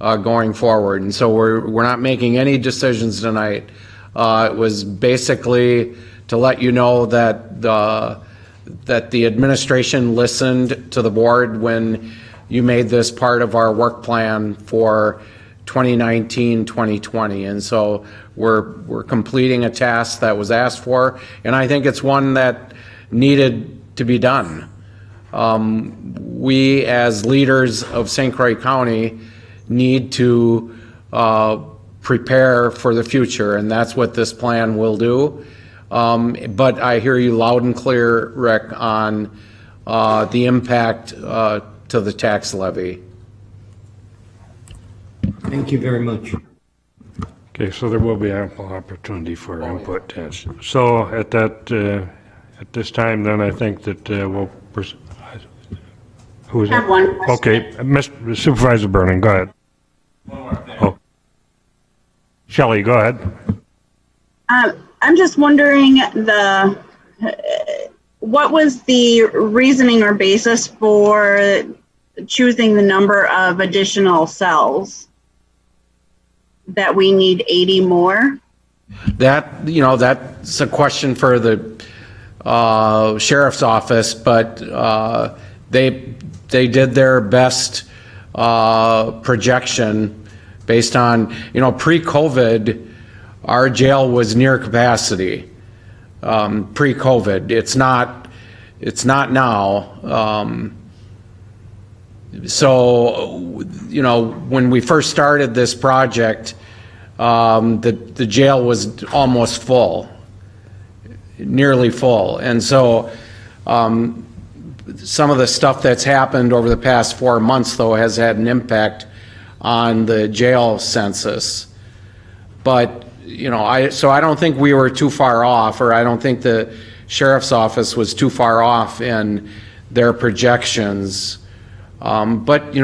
going forward, and so we're not making any decisions tonight. It was basically to let you know that the administration listened to the board when you made this part of our work plan for 2019-2020, and so we're completing a task that was asked for, and I think it's one that needed to be done. We as leaders of St. Croix County need to prepare for the future, and that's what this plan will do. But I hear you loud and clear, Rick, on the impact to the tax levy. Thank you very much. Okay, so there will be ample opportunity for input. Yes. So at this time, then I think that we'll. Who is I have one question. Okay, Mr. Supervisor Burning, go ahead. Oh, Shelley, go ahead. I'm just wondering what was the reasoning or basis for choosing the number of additional cells? That we need 80 more? That's a question for the sheriff's office, but they did their best projection based on, pre-COVID, our jail was near capacity. Pre-COVID, it's not now. So, when we first started this project, the jail was almost full, nearly full. And so some of the stuff that's happened over the past 4 months, though, has had an impact on the jail census. But, I don't think we were too far off, or I don't think the sheriff's office was too far off in their projections. But,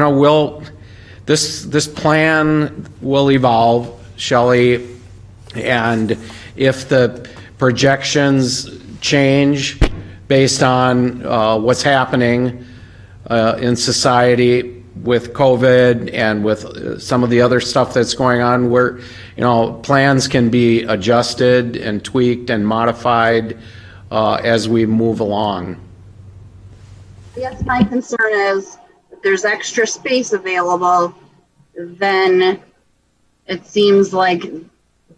this plan will evolve, Shelley, and if the projections change based on what's happening in society with COVID and with some of the other stuff that's going on, where plans can be adjusted and tweaked and modified as we move along. Yes, my concern is if there's extra space available, then it seems like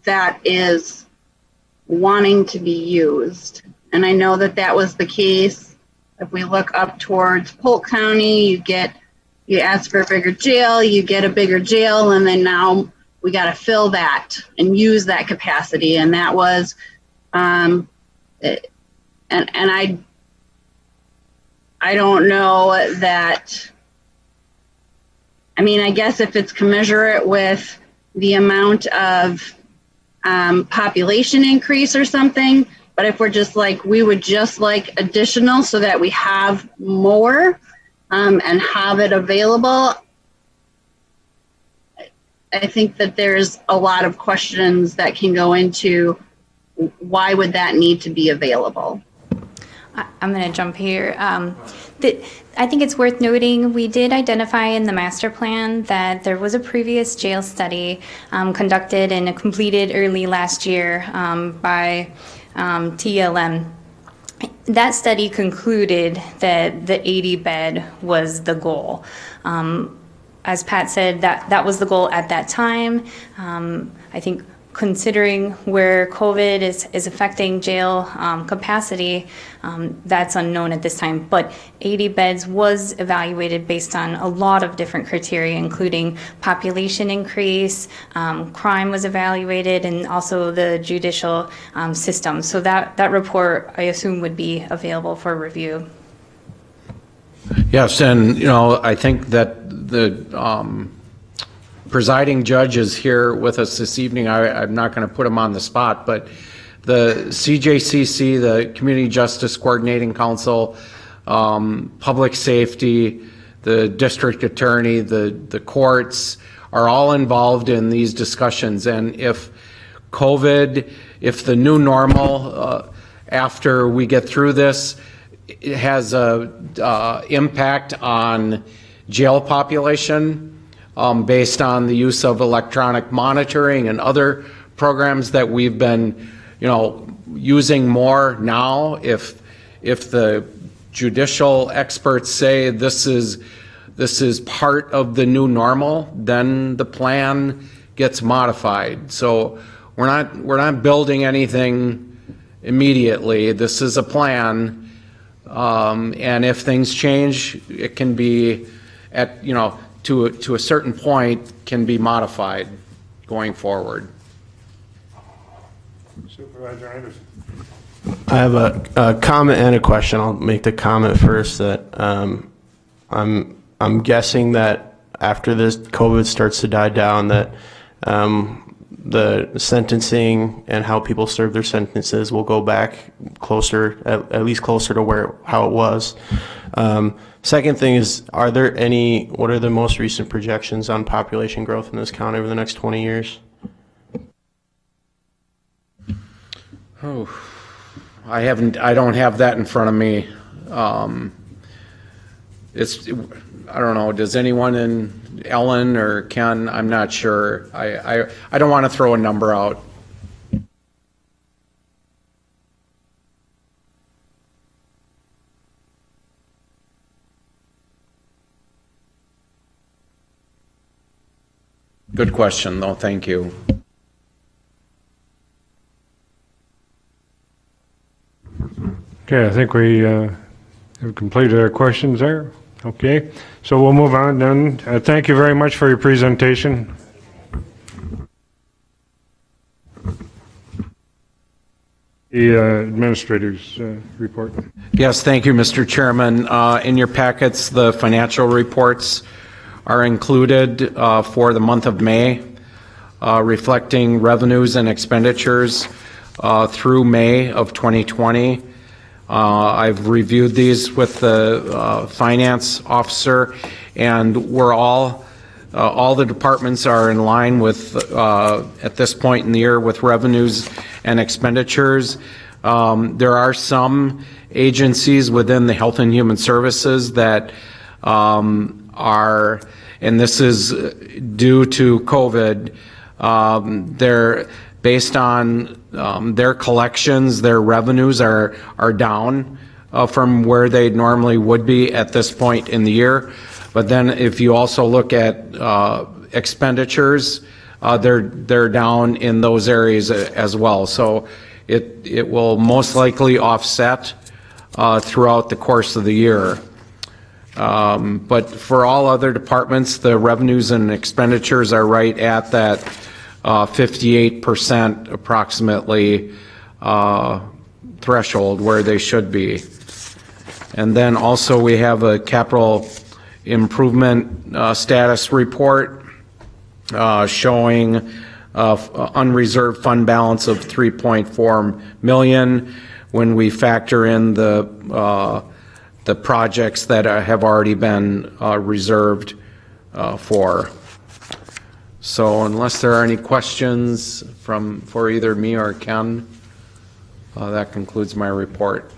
that is wanting to be used. And I know that was the case. If we look up towards Polk County, you ask for a bigger jail, you get a bigger jail, and then now we got to fill that and use that capacity. And that was, and I don't know that, I mean, I guess if it's commensurate with the amount of population increase or something, but if we're just like, we would just like additional so that we have more and have it available, I think that there's a lot of questions that can go into why would that need to be available. I'm going to jump here. I think it's worth noting we did identify in the master plan that there was a previous jail study conducted and completed early last year by TLM. That study concluded that the 80 bed was the goal. As Pat said, that was the goal at that time. I think considering where COVID is affecting jail capacity, that's unknown at this time. But 80 beds was evaluated based on a lot of different criteria, including population increase, crime was evaluated, and also the judicial system. So that report, I assume, would be available for review. Yes, and, I think that the presiding judge is here with us this evening. I'm not going to put him on the spot, but the CJCC, the Community Justice Coordinating Council, Public Safety, the District Attorney, the courts are all involved in these discussions. And if the new normal, after we get through this, it has a impact on jail population, based on the use of electronic monitoring and other programs that we've been, using more now. If the judicial experts say this is part of the new normal, then the plan gets modified. So we're not building anything immediately. This is a plan, and if things change, it can be to a certain point can be modified going forward. Supervisor Anderson. I have a comment and a question. I'll make the comment first that I'm guessing that after this COVID starts to die down, that the sentencing and how people serve their sentences will go back closer, at least closer to how it was. Second thing is, what are the most recent projections on population growth in this county over the next 20 years? Oh, I don't have that in front of me. I don't know, does anyone in Ellen or Ken? I'm not sure. I don't want to throw a number out. Good question, though. Thank you. Okay, I think we have completed our questions there. Okay, so we'll move on then. Thank you very much for your presentation. The administrator's report. Yes, thank you, Mr. Chairman. In your packets, the financial reports are included for the month of May, reflecting revenues and expenditures through May of 2020. I've reviewed these with the finance officer, and we're all the departments are in line with, at this point in the year, with revenues and expenditures. There are some agencies within the Health and Human Services that are, and this is due to COVID, they're based on their collections, their revenues are down from where they normally would be at this point in the year. But then if you also look at expenditures, they're down in those areas as well. So it will most likely offset throughout the course of the year. But for all other departments, the revenues and expenditures are right at that 58% approximately threshold where they should be. And then also we have a capital improvement status report showing unreserved fund balance of 3.4 million when we factor in the projects that have already been reserved for. So unless there are any questions for either me or Ken, that concludes my report.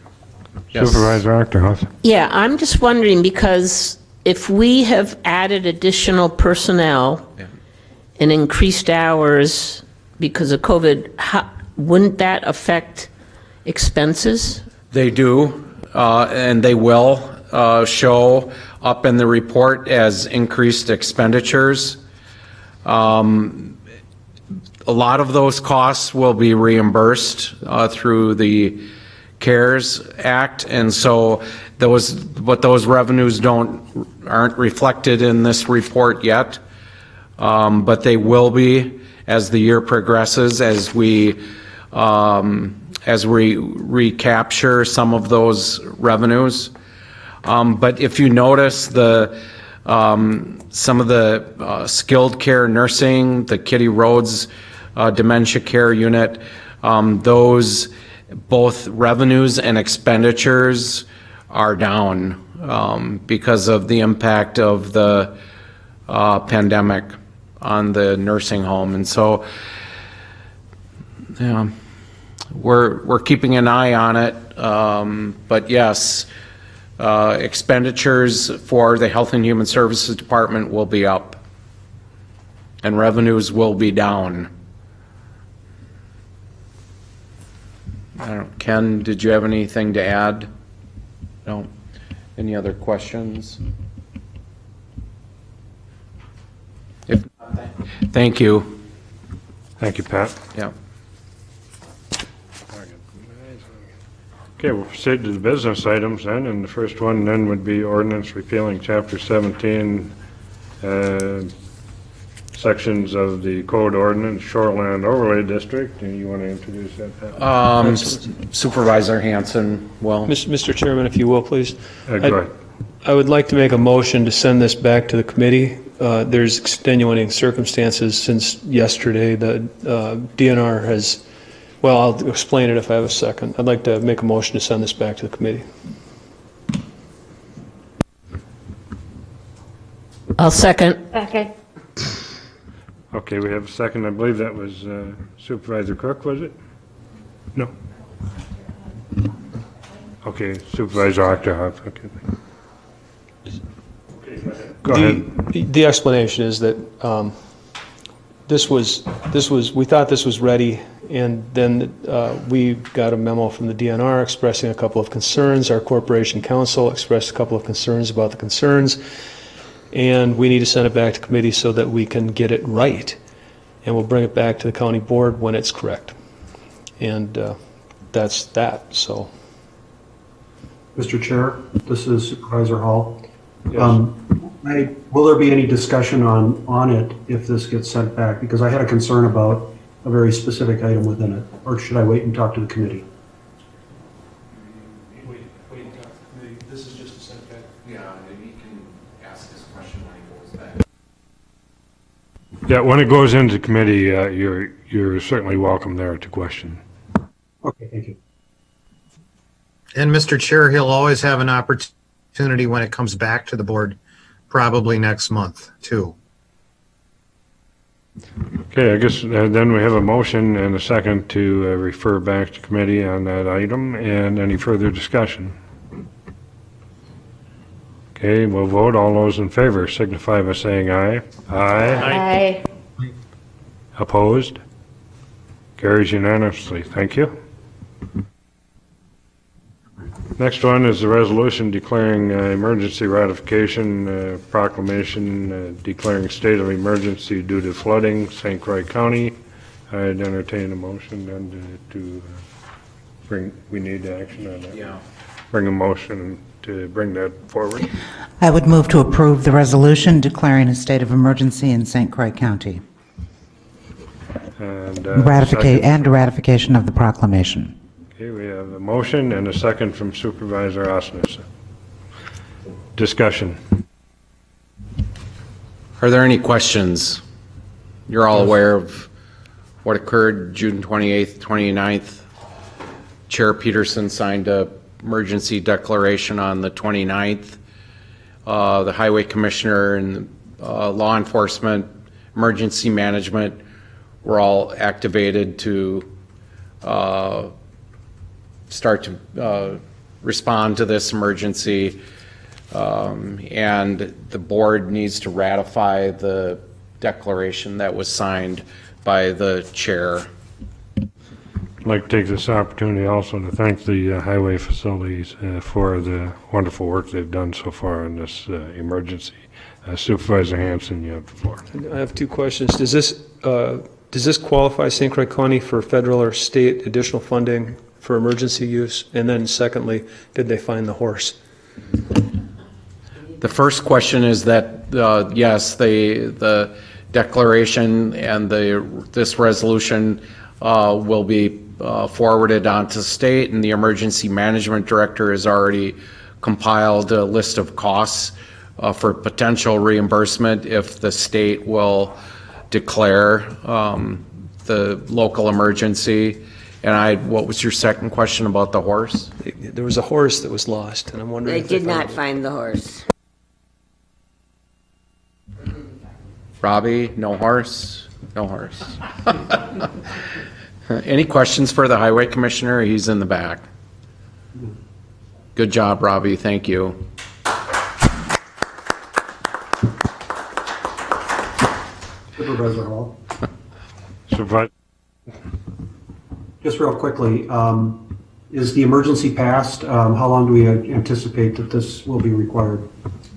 Yes. Supervisor Achterhoff. Yeah, I'm just wondering, because if we have added additional personnel and increased hours because of COVID, wouldn't that affect expenses? They do, and they will show up in the report as increased expenditures. A lot of those costs will be reimbursed through the CARES Act, and so those revenues aren't reflected in this report yet, but they will be as the year progresses, as we recapture some of those revenues. But if you notice some of the skilled care nursing, the Kitty Rhodes dementia care unit, those both revenues and expenditures are down because of the impact of the pandemic on the nursing home. And so we're keeping an eye on it, but yes, expenditures for the Health and Human Services Department will be up and revenues will be down. I don't, Ken, did you have anything to add? No. Any other questions? If not, thank you. Thank you, Pat. Yeah. Okay, we'll proceed to the business items then, and the first one then would be ordinance repealing Chapter 17, sections of the code ordinance, Shoreland Overlay District. And you want to introduce that, Pat? Supervisor Hanson, well. Mr. Chairman, if you will, please. Go ahead. I would like to make a motion to send this back to the committee. There's extenuating circumstances since yesterday. The DNR has, well, I'll explain it if I have a second. I'd like to make a motion to send this back to the committee. I'll second. Second. Okay, we have a second. I believe that was Supervisor Crook, was it? No. Okay, Supervisor Achterhoff. Okay. Go ahead. The explanation is that we thought this was ready, and then we got a memo from the DNR expressing a couple of concerns. Our corporation counsel expressed a couple of concerns about the concerns, and we need to send it back to committee so that we can get it right, and we'll bring it back to the county board when it's correct. And that's that. So, Mr. Chair, this is Supervisor Hall. Yes. Will there be any discussion on it if this gets sent back? Because I had a concern about a very specific item within it. Or should I wait and talk to the committee? Wait and talk to the committee. This is just a sent back. Yeah, maybe you can ask this question when it goes back. Yeah, when it goes into committee, you're certainly welcome there to question. Okay, thank you. And Mr. Chair, he'll always have an opportunity when it comes back to the board, probably next month, too. Okay, I guess then we have a motion and a second to refer back to committee on that item, and any further discussion. Okay, we'll vote. All those in favor signify by saying aye. Aye. Aye. Opposed? Carries unanimously. Thank you. Next one is the resolution declaring emergency ratification proclamation declaring state of emergency due to flooding, St. Croix County. I'd entertain a motion then to bring, we need action on that. Yeah. Bring a motion to bring that forward. I would move to approve the resolution declaring a state of emergency in St. Croix County. Ratification of the proclamation. Okay, we have a motion and a second from Supervisor Osnes. Discussion. Are there any questions? You're all aware of what occurred June 28th, 29th. Chair Peterson signed a emergency declaration on the 29th. The Highway Commissioner and law enforcement, emergency management were all activated to start to respond to this emergency. And the board needs to ratify the declaration that was signed by the chair. I'd like to take this opportunity also to thank the highway facilities for the wonderful work they've done so far in this emergency. Supervisor Hanson, you have the floor. I have two questions. Does this qualify St. Croix County for federal or state additional funding for emergency use? And then secondly, did they find the horse? The first question is that, yes, the declaration and this resolution will be forwarded on to state, and the emergency management director has already compiled a list of costs for potential reimbursement if the state will declare the local emergency. And what was your second question about the horse? There was a horse that was lost, and I'm wondering They if they did not find the horse. Robbie, no horse? No horse. Any questions for the highway commissioner? He's in the back. Good job, Robbie. Thank you. Supervisor Hall. Supervisor. Just real quickly, is the emergency passed? How long do we anticipate that this will be required?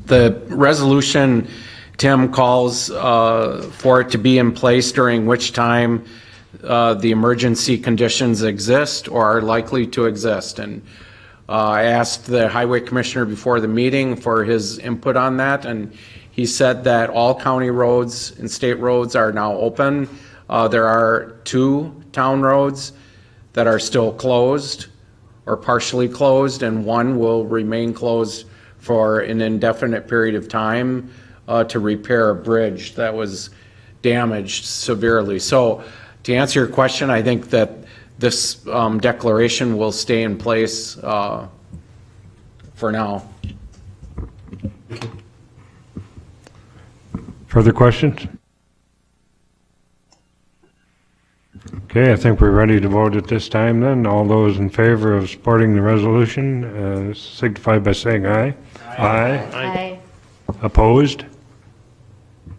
The resolution, Tim, calls for it to be in place during which time the emergency conditions exist or are likely to exist. And I asked the highway commissioner before the meeting for his input on that, and he said that all county roads and state roads are now open. There are 2 town roads that are still closed or partially closed, and one will remain closed for an indefinite period of time to repair a bridge that was damaged severely. So to answer your question, I think that this declaration will stay in place for now. Further questions? Okay, I think we're ready to vote at this time then. All those in favor of supporting the resolution signify by saying aye. Aye. Aye. Opposed?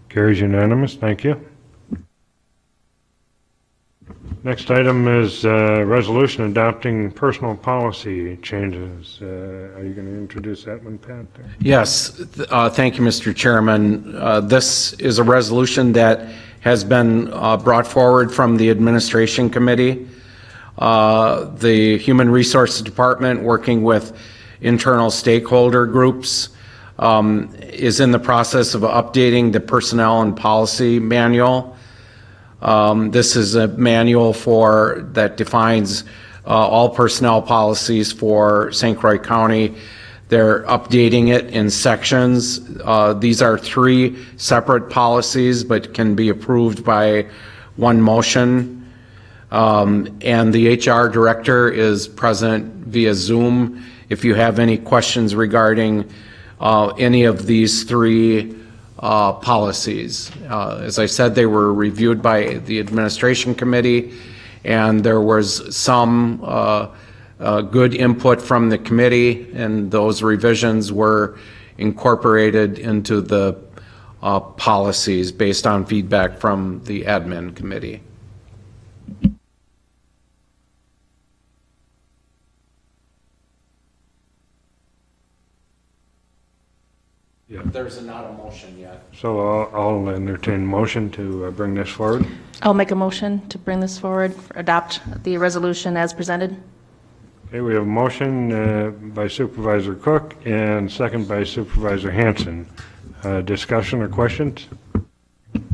Carries unanimous. Thank you. Next item is resolution adopting personal policy changes. Are you going to introduce that one, Pat? Yes, thank you, Mr. Chairman. This is a resolution that has been brought forward from the Administration Committee. The Human Resources Department, working with internal stakeholder groups, is in the process of updating the Personnel and Policy Manual. This is a manual that defines all personnel policies for St. Croix County. They're updating it in sections. These are 3 separate policies, but can be approved by one motion. And the HR director is present via Zoom. If you have any questions regarding any of these 3 policies. As I said, they were reviewed by the Administration Committee, and there was some good input from the committee, and those revisions were incorporated into the policies based on feedback from the admin committee. Yeah. There's not a motion yet. So I'll entertain a motion to bring this forward. I'll make a motion to bring this forward, adopt the resolution as presented. Okay, we have a motion by Supervisor Cook and second by Supervisor Hanson. Discussion or questions?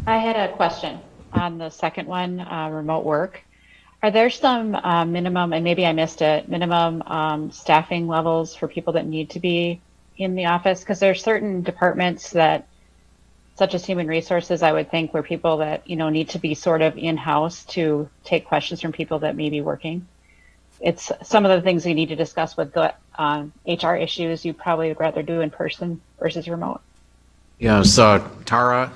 I had a question. on the second one, remote work. Are there some minimum, and maybe I missed it, minimum staffing levels for people that need to be in the office? Because there's certain departments that, such as human resources, I would think, where people that, need to be sort of in-house to take questions from people that may be working. It's some of the things we need to discuss with the HR issues you probably would rather do in person versus remote. Yeah, so Tara,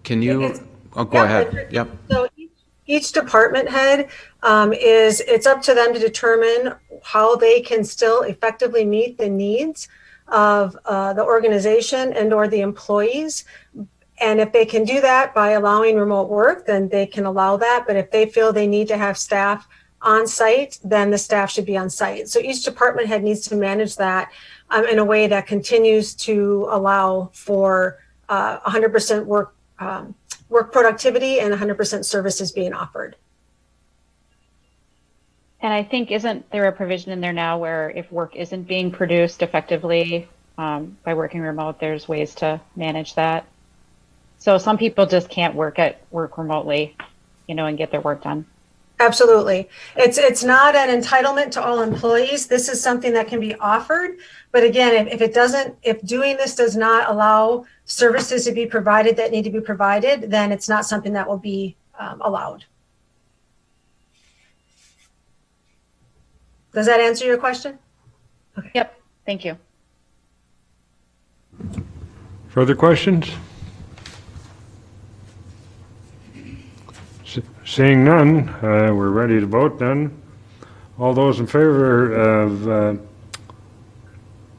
can you, go ahead. Yep. So each department head it's up to them to determine how they can still effectively meet the needs of the organization and or the employees. And if they can do that by allowing remote work, then they can allow that. But if they feel they need to have staff on site, then the staff should be on site. So each department head needs to manage that in a way that continues to allow for 100% work productivity and 100% services being offered. And I think, isn't there a provision in there now where if work isn't being produced effectively by working remote, there's ways to manage that? So some people just can't work remotely, and get their work done. Absolutely. It's not an entitlement to all employees. This is something that can be offered. But again, if doing this does not allow services to be provided that need to be provided, then it's not something that will be allowed. Does that answer your question? Okay. Yep. Thank you. Further questions? Seeing none, we're ready to vote then. All those in favor of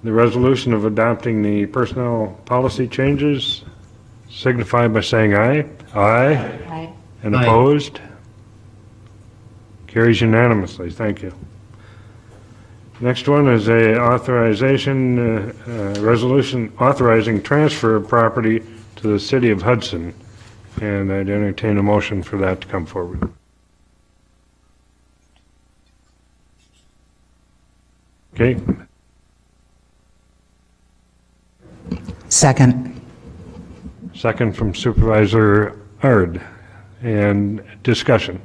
the resolution of adopting the personnel policy changes signify by saying aye. Aye. Aye. And Aye. opposed? Carries unanimously. Thank you. Next one is a authorization, resolution authorizing transfer of property to the city of Hudson. And I'd entertain a motion for that to come forward. Okay. Second. Second from Supervisor Ard. And discussion.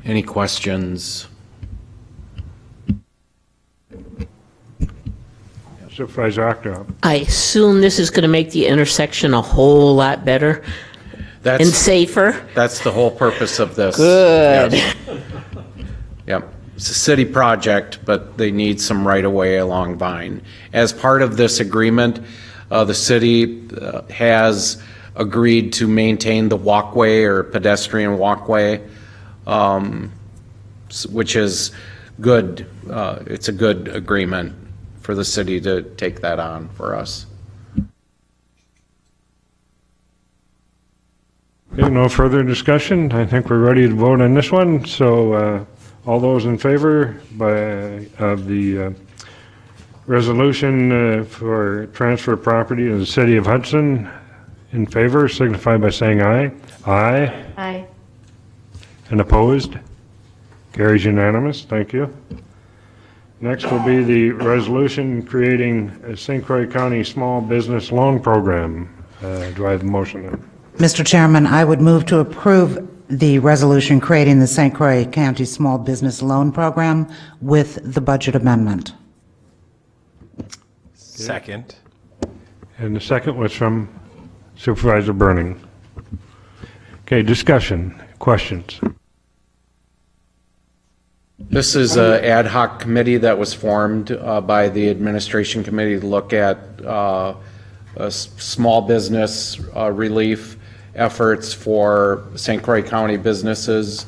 Any questions? Supervisor Octorop. I assume this is going to make the intersection a whole lot better and safer. That's the whole purpose of this. Good. Yes. Yep. It's a city project, but they need some right-of-way along Vine. As part of this agreement, the city has agreed to maintain the walkway or pedestrian walkway, which is good. It's a good agreement for the city to take that on for us. Okay, no further discussion. I think we're ready to vote on this one. So all those in favor of the resolution for transfer of property to the city of Hudson, in favor, signify by saying aye. Aye. Aye. And opposed? Carries unanimous. Thank you. Next will be the resolution creating a St. Croix County Small Business Loan Program. Do I have a motion? Mr. Chairman, I would move to approve the resolution creating the St. Croix County Small Business Loan Program with the budget amendment. Second. And the second was from Supervisor Burning. Okay, discussion, questions? This is an ad hoc committee that was formed by the administration committee to look at small business relief efforts for St. Croix County businesses.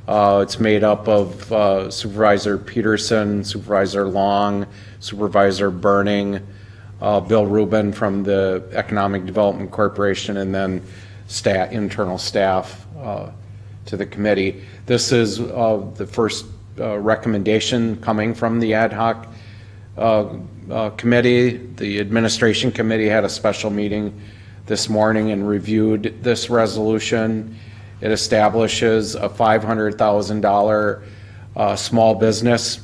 It's made up of Supervisor Peterson, Supervisor Long, Supervisor Burning, Bill Rubin from the Economic Development Corporation, and then internal staff to the committee. This is the first recommendation coming from the ad hoc committee. The administration committee had a special meeting this morning and reviewed this resolution. It establishes a $500,000 small business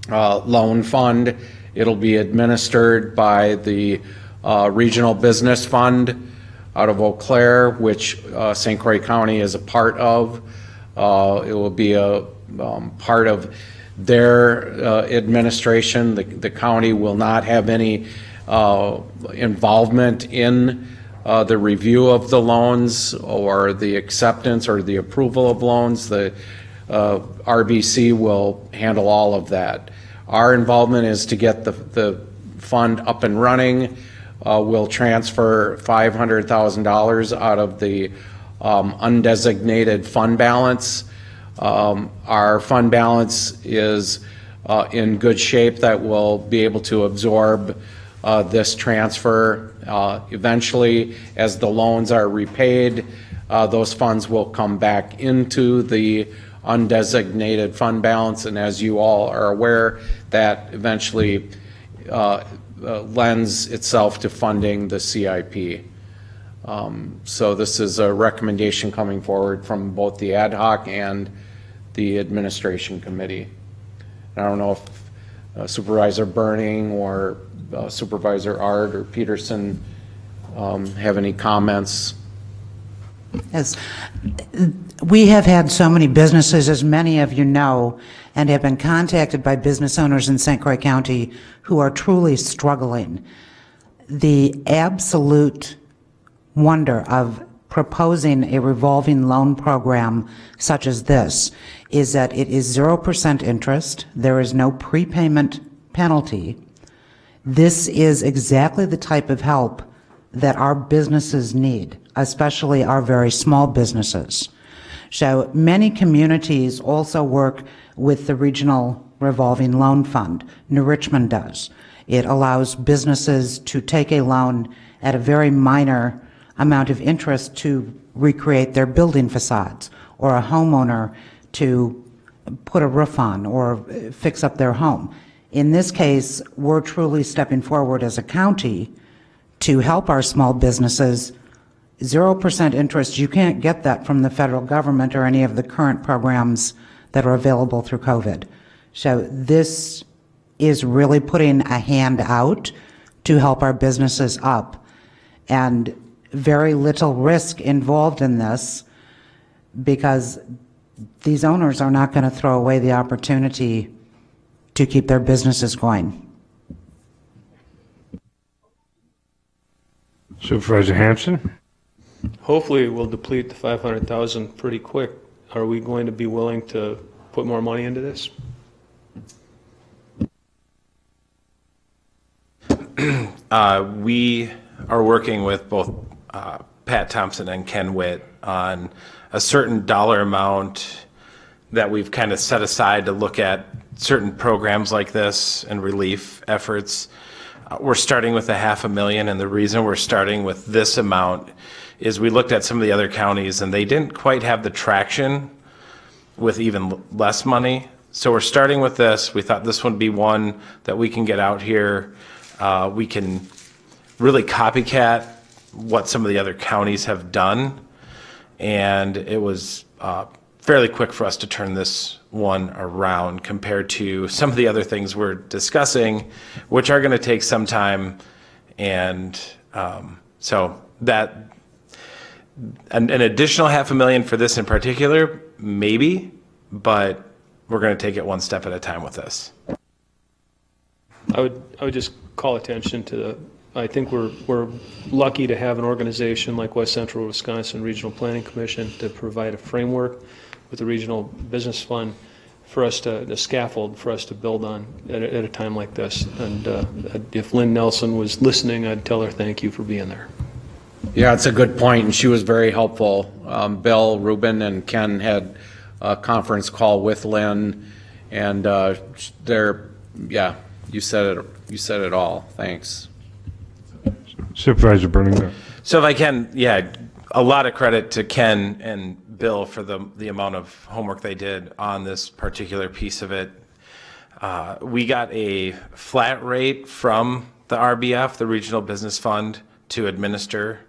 loan fund. It'll be administered by the Regional Business Fund out of Eau Claire, which St. Croix County is a part of. It will be a part of their administration. The county will not have any involvement in the review of the loans or the acceptance or the approval of loans. The RBC will handle all of that. Our involvement is to get the fund up and running. We'll transfer $500,000 out of the undesignated fund balance. Our fund balance is in good shape that will be able to absorb this transfer. Eventually, as the loans are repaid, those funds will come back into the undesignated fund balance, and as you all are aware, that eventually lends itself to funding the CIP. So this is a recommendation coming forward from both the ad hoc and the administration committee. And I don't know if Supervisor Burning or Supervisor Ard or Peterson have any comments. Yes. We have had so many businesses, as many of you know, and have been contacted by business owners in St. Croix County who are truly struggling. The absolute wonder of proposing a revolving loan program such as this is that it is 0% interest, there is no prepayment penalty. This is exactly the type of help that our businesses need, especially our very small businesses. So many communities also work with the Regional Revolving Loan Fund. New Richmond does. It allows businesses to take a loan at a very minor amount of interest to recreate their building facades, or a homeowner to put a roof on or fix up their home. In this case, we're truly stepping forward as a county to help our small businesses. 0% interest, you can't get that from the federal government or any of the current programs that are available through COVID. So this is really putting a hand out to help our businesses up, and very little risk involved in this, because these owners are not going to throw away the opportunity to keep their businesses going. Supervisor Hanson? Hopefully, we'll deplete the 500,000 pretty quick. Are we going to be willing to put more money into this? We are working with both Pat Thompson and Ken Witt on a certain dollar amount that we've kind of set aside to look at certain programs like this and relief efforts. We're starting with $500,000, and the reason we're starting with this amount is we looked at some of the other counties and they didn't quite have the traction with even less money. So we're starting with this. We thought this would be one that we can get out here. We can really copycat what some of the other counties have done. And it was fairly quick for us to turn this one around compared to some of the other things we're discussing, which are going to take some time. And so that an additional $500,000 for this in particular, maybe, but we're going to take it one step at a time with this. I would just call attention to the, I think we're lucky to have an organization like West Central Wisconsin Regional Planning Commission to provide a framework with the Regional Business Fund for us to, the scaffold for us to build on at a time like this. And if Lynn Nelson was listening, I'd tell her thank you for being there. Yeah, it's a good point, and she was very helpful. Bill, Ruben, and Ken had a conference call with Lynn, and yeah, you said it all. Thanks. Supervisor Burning. So if I can, yeah, a lot of credit to Ken and Bill for the amount of homework they did on this particular piece of it. We got a flat rate from the RBF, the Regional Business Fund, to administer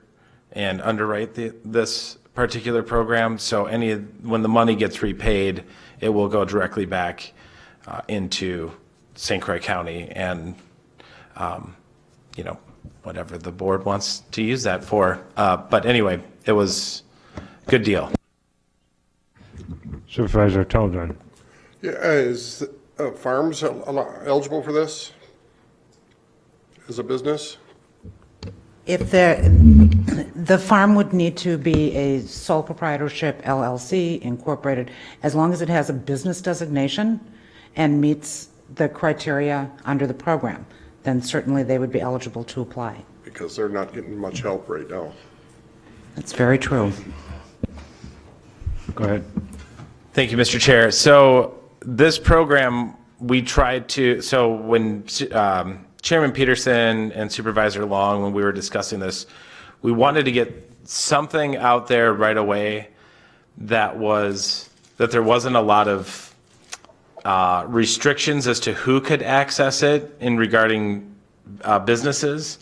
and underwrite this particular program. So when the money gets repaid, it will go directly back into St. Croix County. And whatever the board wants to use that for. But anyway, it was a good deal. Supervisor Toljan. Yeah, is farms eligible for this as a business? If the farm would need to be a sole proprietorship LLC incorporated, as long as it has a business designation and meets the criteria under the program, then certainly they would be eligible to apply. Because they're not getting much help right now. That's very true. Go ahead. Thank you, Mr. Chair. So this program, we tried to, so when Chairman Peterson and Supervisor Long, when we were discussing this, we wanted to get something out there right away that there wasn't a lot of restrictions as to who could access it in regarding businesses.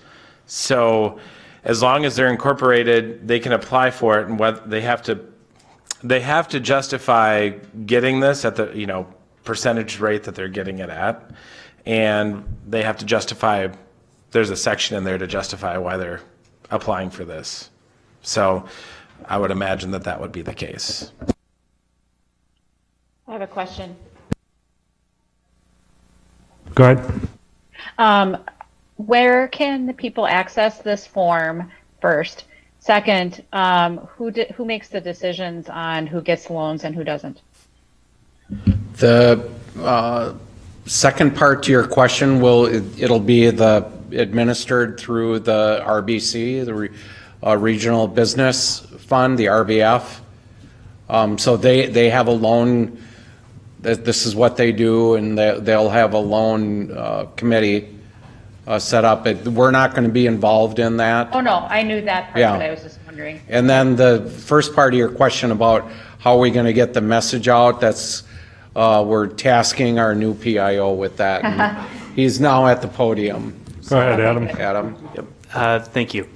So as long as they're incorporated, they can apply for it, and what they have to justify getting this at the percentage rate that they're getting it at, and they have to justify. There's a section in there to justify why they're applying for this. So I would imagine that would be the case. I have a question. Go ahead. Where can the people access this form first? Second, who makes the decisions on who gets loans and who doesn't? The second part to your question it'll be administered through the RBC, the Regional Business Fund, the RBF. So they have a loan. This is what they do, and they'll have a loan committee set up. We're not going to be involved in that. Oh, no, I knew that part, Yeah. but I was just wondering. And then the first part of your question about how are we going to get the message out, that's we're tasking our new PIO with that. And he's now at the podium. Go ahead, Adam. Adam. Yep. Thank you.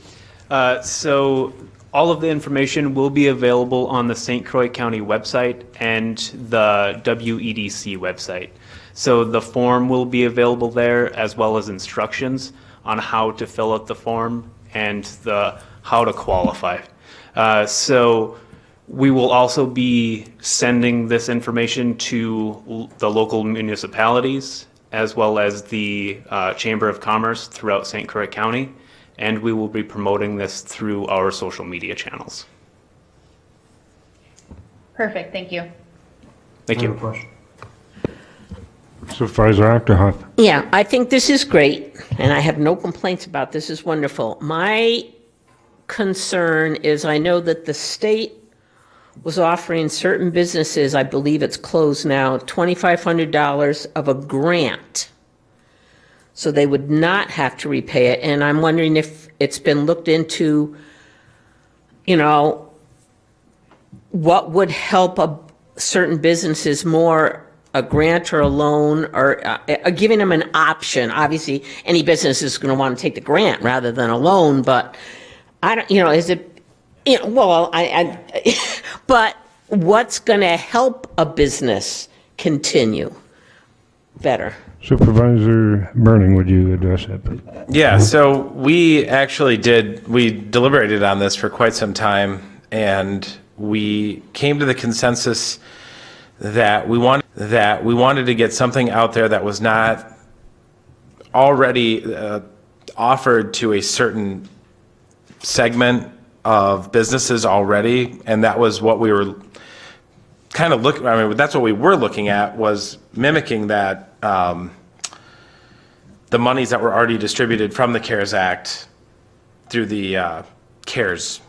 So all of the information will be available on the St. Croix County website and the WEDC website. So the form will be available there, as well as instructions on how to fill out the form and how to qualify. So we will also be sending this information to the local municipalities, as well as the Chamber of Commerce throughout St. Croix County, and we will be promoting this through our social media channels. Perfect, thank you. Thank you. Supervisor Achterhoff. Yeah, I think this is great, and I have no complaints about this. This is wonderful. My concern is I know that the state was offering certain businesses, I believe it's closed now, $2,500 of a grant. So they would not have to repay it. And I'm wondering if it's been looked into, what would help certain businesses more, a grant or a loan, or giving them an option. Obviously, any business is going to want to take the grant rather than a loan, but I don't, is it, but what's going to help a business continue better? Supervisor Burning, would you address that, please? Yeah, so we deliberated on this for quite some time, and we came to the consensus that we wanted to get something out there that was not already offered to a certain segment of businesses already, and that was what we were kind of looking. I mean, that's what we were looking at, was mimicking that. The monies that were already distributed from the CARES Act through the CARES,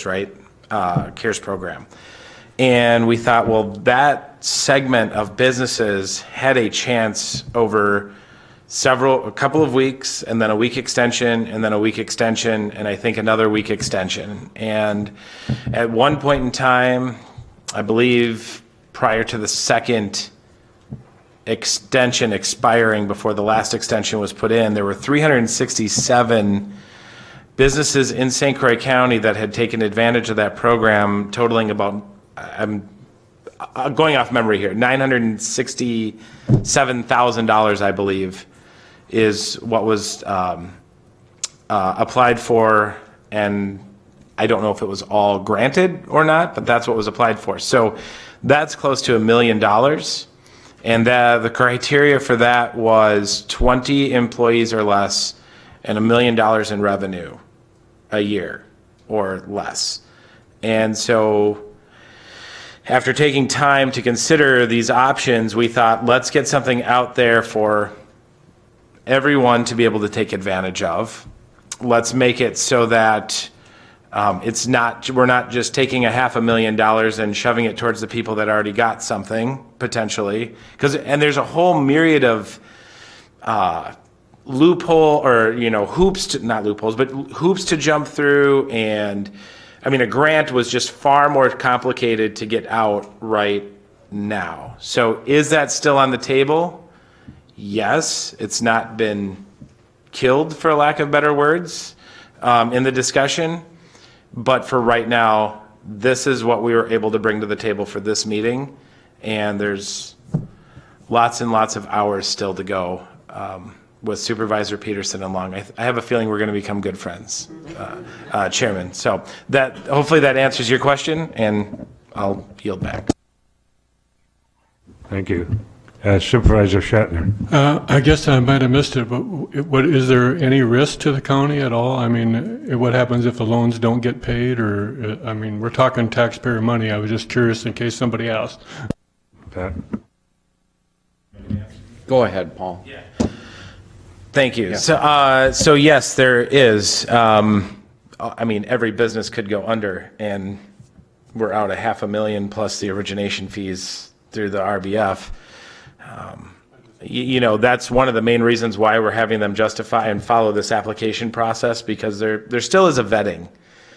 right? CARES program. And we thought, well, that segment of businesses had a chance over a couple of weeks, and then a week extension, and then a week extension, and I think another week extension. And at one point in time, I believe prior to the second extension expiring, before the last extension was put in, there were 367 businesses in St. Croix County that had taken advantage of that program, totaling about, I'm going off memory here, $967,000, I believe, is what was applied for, and I don't know if it was all granted or not, but that's what was applied for. So that's close to $1 million. And the criteria for that was 20 employees or less and $1 million in revenue a year or less. And so after taking time to consider these options, we thought, let's get something out there for everyone to be able to take advantage of. Let's make it so that we're not just taking $500,000 and shoving it towards the people that already got something, potentially. And there's a whole myriad of loophole or, hoops, not loopholes, but hoops to jump through. And I mean, a grant was just far more complicated to get out right now. So is that still on the table? Yes, it's not been killed, for lack of better words, in the discussion. But for right now, this is what we were able to bring to the table for this meeting. And there's lots and lots of hours still to go with Supervisor Peterson and Long. I have a feeling we're going to become good friends, Chairman. So hopefully that answers your question, and I'll yield back. Thank you. Supervisor Shatner. I guess I might have missed it, but is there any risk to the county at all? I mean, what happens if the loans don't get paid? Or, I mean, we're talking taxpayer money. I was just curious in case somebody asked. Pat? Go ahead, Paul. Yeah. Thank you. Yeah. So yes, there is. I mean, every business could go under, and we're out $500,000 plus the origination fees through the RBF. That's one of the main reasons why we're having them justify and follow this application process, because there still is a vetting.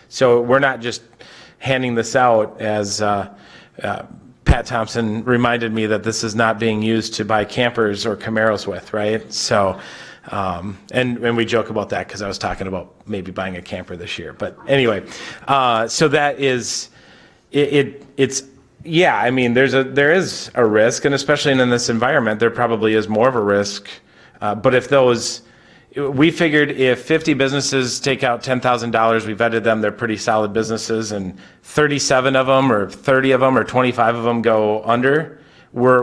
So we're not just handing this out as Pat Thompson reminded me that this is not being used to buy campers or Camaros with, right? So, and we joke about that because I was talking about maybe buying a camper this year. But anyway, so that is, it's, yeah, I mean, there is a risk, and especially in this environment, there probably is more of a risk. But we figured if 50 businesses take out $10,000, we vetted them, they're pretty solid businesses, and 37 of them or 30 of them or 25 of them go under, we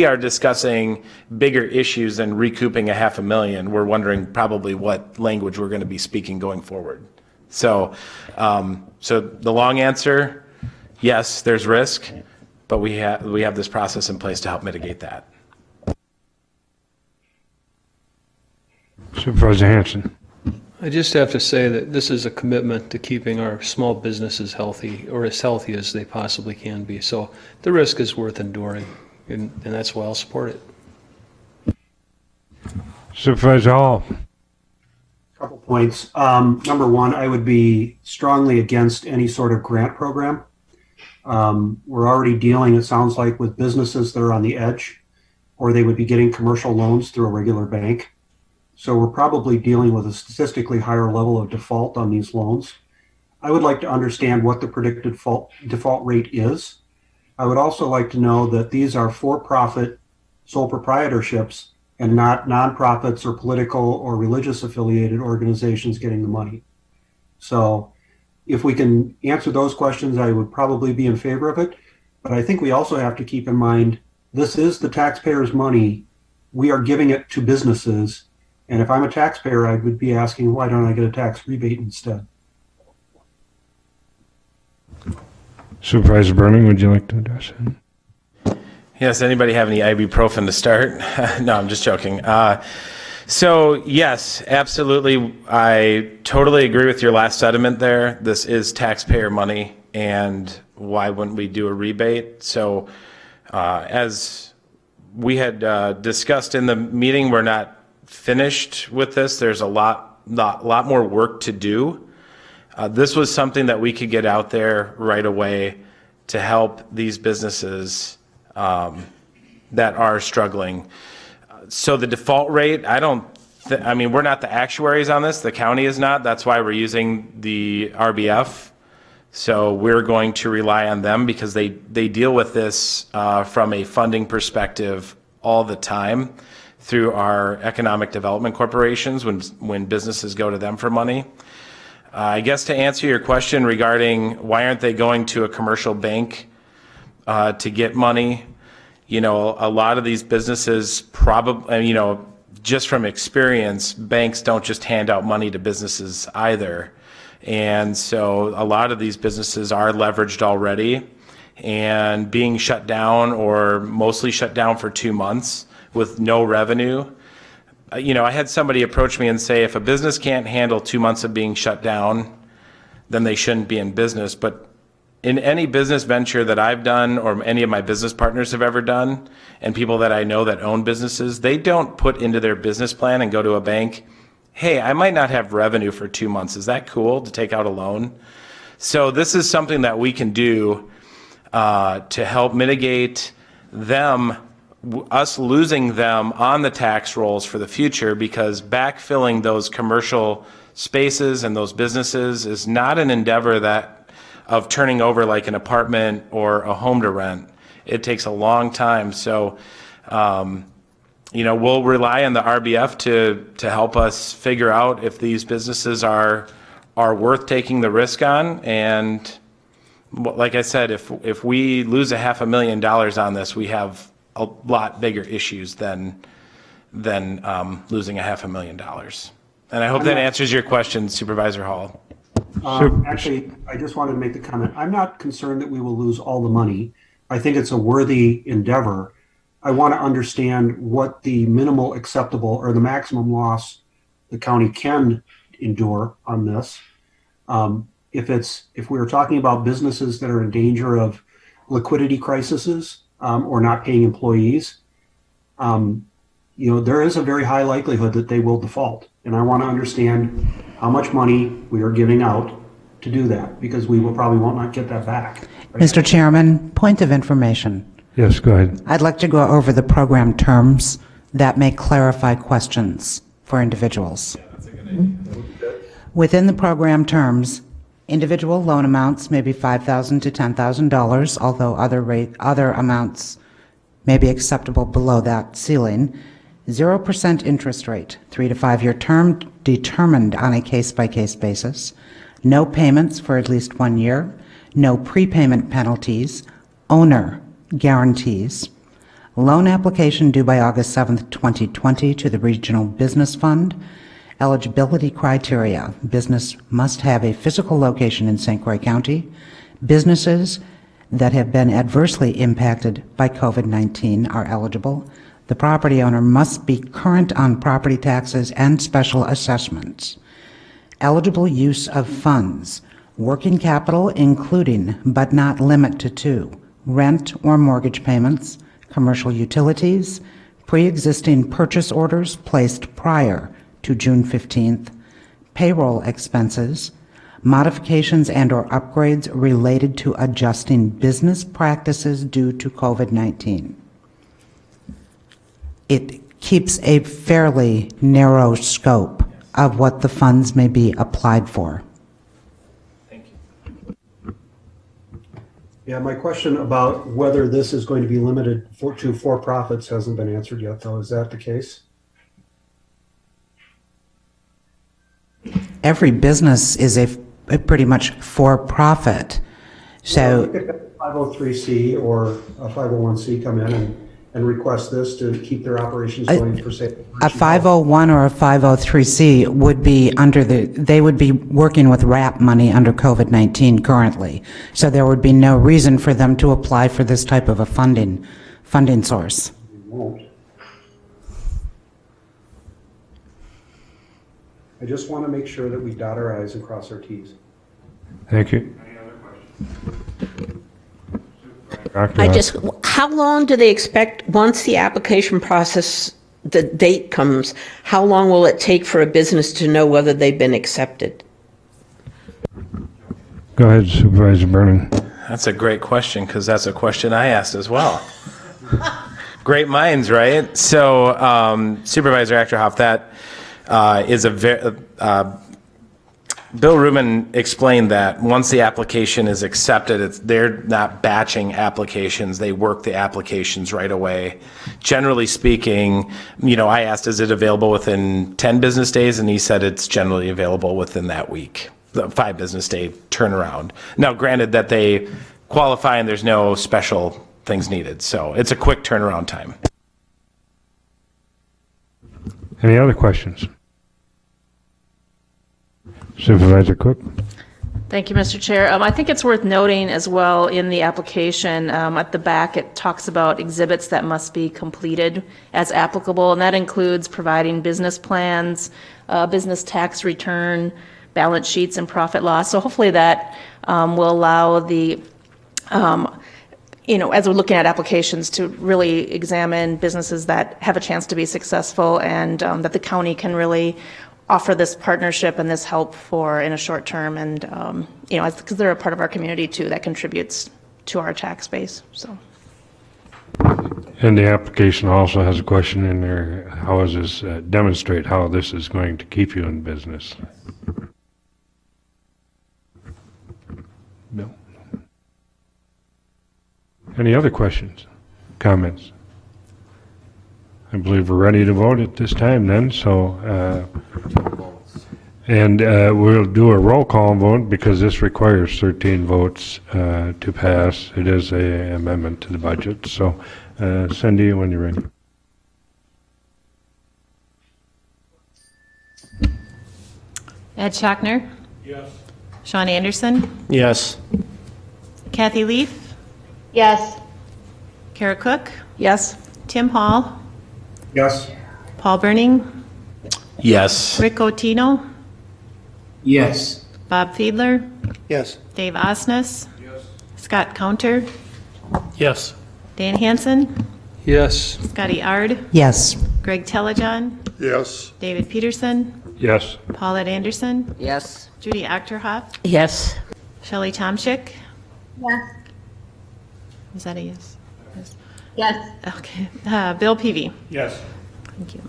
are discussing bigger issues than recouping $500,000. We're wondering probably what language we're going to be speaking going forward. So the long answer, yes, there's risk, but we have this process in place to help mitigate that. Supervisor Hanson. I just have to say that this is a commitment to keeping our small businesses healthy, or as healthy as they possibly can be. So the risk is worth enduring, and that's why I'll support it. Supervisor Hall. Couple points. Number one, I would be strongly against any sort of grant program. We're already dealing, it sounds like, with businesses that are on the edge, or they would be getting commercial loans through a regular bank. So we're probably dealing with a statistically higher level of default on these loans. I would like to understand what the predicted default rate is. I would also like to know that these are for-profit sole proprietorships and not nonprofits or political or religious affiliated organizations getting the money. So if we can answer those questions, I would probably be in favor of it. But I think we also have to keep in mind, this is the taxpayers' money. We are giving it to businesses. And if I'm a taxpayer, I would be asking, why don't I get a tax rebate instead? Supervisor Burning, would you like to address it? Yes, anybody have any ibuprofen to start? No, I'm just joking. So yes, absolutely. I totally agree with your last sentiment there. This is taxpayer money, and why wouldn't we do a rebate? So as we had discussed in the meeting, we're not finished with this. There's a lot more work to do. This was something that we could get out there right away to help these businesses that are struggling. So the default rate, I mean, we're not the actuaries on this. The county is not. That's why we're using the RBF. So we're going to rely on them because they deal with this from a funding perspective all the time through our economic development corporations when businesses go to them for money. I guess to answer your question regarding why aren't they going to a commercial bank to get money, a lot of these businesses probably, just from experience, banks don't just hand out money to businesses either. And so a lot of these businesses are leveraged already and being shut down or mostly shut down for 2 months with no revenue. I had somebody approach me and say, if a business can't handle 2 months of being shut down, then they shouldn't be in business. But in any business venture that I've done or any of my business partners have ever done, and people that I know that own businesses, they don't put into their business plan and go to a bank, hey, I might not have revenue for 2 months. Is that cool to take out a loan? So this is something that we can do to help mitigate us losing them on the tax rolls for the future, because backfilling those commercial spaces and those businesses is not an endeavor of turning over like an apartment or a home to rent. It takes a long time. So, we'll rely on the RBF to help us figure out if these businesses are worth taking the risk on. And like I said, if we lose $500,000 on this, we have a lot bigger issues than losing $500,000. And I hope that answers your question, Supervisor Hall. Actually, I just wanted to make the comment. I'm not concerned that we will lose all the money. I think it's a worthy endeavor. I want to understand what the minimal acceptable or the maximum loss the county can endure on this. If we were talking about businesses that are in danger of liquidity crises or not paying employees, there is a very high likelihood that they will default. And I want to understand how much money we are giving out to do that, because we probably won't not get that back. Right? Mr. Chairman, point of information. Yes, go ahead. I'd like to go over the program terms that may clarify questions for individuals. Within the program terms, individual loan amounts may be $5,000 to $10,000, although other amounts may be acceptable below that ceiling. 0% interest rate, 3 to 5 year term determined on a case-by-case basis. No payments for at least 1 year. No prepayment penalties. Owner guarantees. Loan application due by August 7th, 2020 to the Regional Business Fund. Eligibility criteria. Business must have a physical location in St. Croix County. Businesses that have been adversely impacted by COVID-19 are eligible. The property owner must be current on property taxes and special assessments. Eligible use of funds. Working capital, including but not limited to rent or mortgage payments, commercial utilities, pre-existing purchase orders placed prior to June 15th, payroll expenses, modifications and/or upgrades related to adjusting business practices due to COVID-19. It keeps a fairly narrow scope of what the funds may be applied for. Thank you. Yeah, my question about whether this is going to be limited to for-profits hasn't been answered yet, though. Is that the case? Every business is a pretty much for-profit. So, if a 503C or a 501C come in and request this to keep their operations going for say a 501 or a 503C would be they would be working with RAP money under COVID-19 currently. So there would be no reason for them to apply for this type of a funding source. I just want to make sure that we dot our I's and cross our T's. Thank you. How long do they expect, once the application process, the date comes, how long will it take for a business to know whether they've been accepted? Go ahead, Supervisor Berman. That's a great question, because that's a question I asked as well. Great minds, right? So, Supervisor Achterhoff, that is Bill Rubin explained that once the application is accepted, they're not batching applications. They work the applications right away. Generally speaking, I asked, is it available within 10 business days? And he said it's generally available within that week, the 5 business day turnaround. Now, granted that they qualify and there's no special things needed. So it's a quick turnaround time. Any other questions? Supervisor Cook? Thank you, Mr. Chair. I think it's worth noting as well in the application, at the back, it talks about exhibits that must be completed as applicable, and that includes providing business plans, business tax return, balance sheets, and profit loss. So hopefully that will allow the, as we're looking at applications, to really examine businesses that have a chance to be successful, and that the county can really offer this partnership and this help for in a short term, and because they're a part of our community too, that contributes to our tax base. So. And the application also has a question in there, how does this demonstrate how this is going to keep you in business? Bill? Any other questions, comments? I believe we're ready to vote at this time then, so, and we'll do a roll call vote because this requires 13 votes to pass. It is an amendment to the budget. So, Cindy, when you're ready. Ed Schockner? Yes. Sean Anderson? Yes. Kathy Leaf? Yes. Kara Cook? Yes. Tim Hall? Yes. Paul Burning? Yes. Rick Otino? Yes. Bob Fiedler? Yes. Dave Osnes? Scott Counter? Yes. Dan Hansen? Yes. Scotty Ard? Yes. Greg Telejohn? Yes. David Peterson? Yes. Paulette Anderson? Yes. Judy Achterhoff? Yes. Shelley Tomczyk? Yes. Is that a yes? Yes. Yes. Okay. Bill Peavy? Yes. Thank you.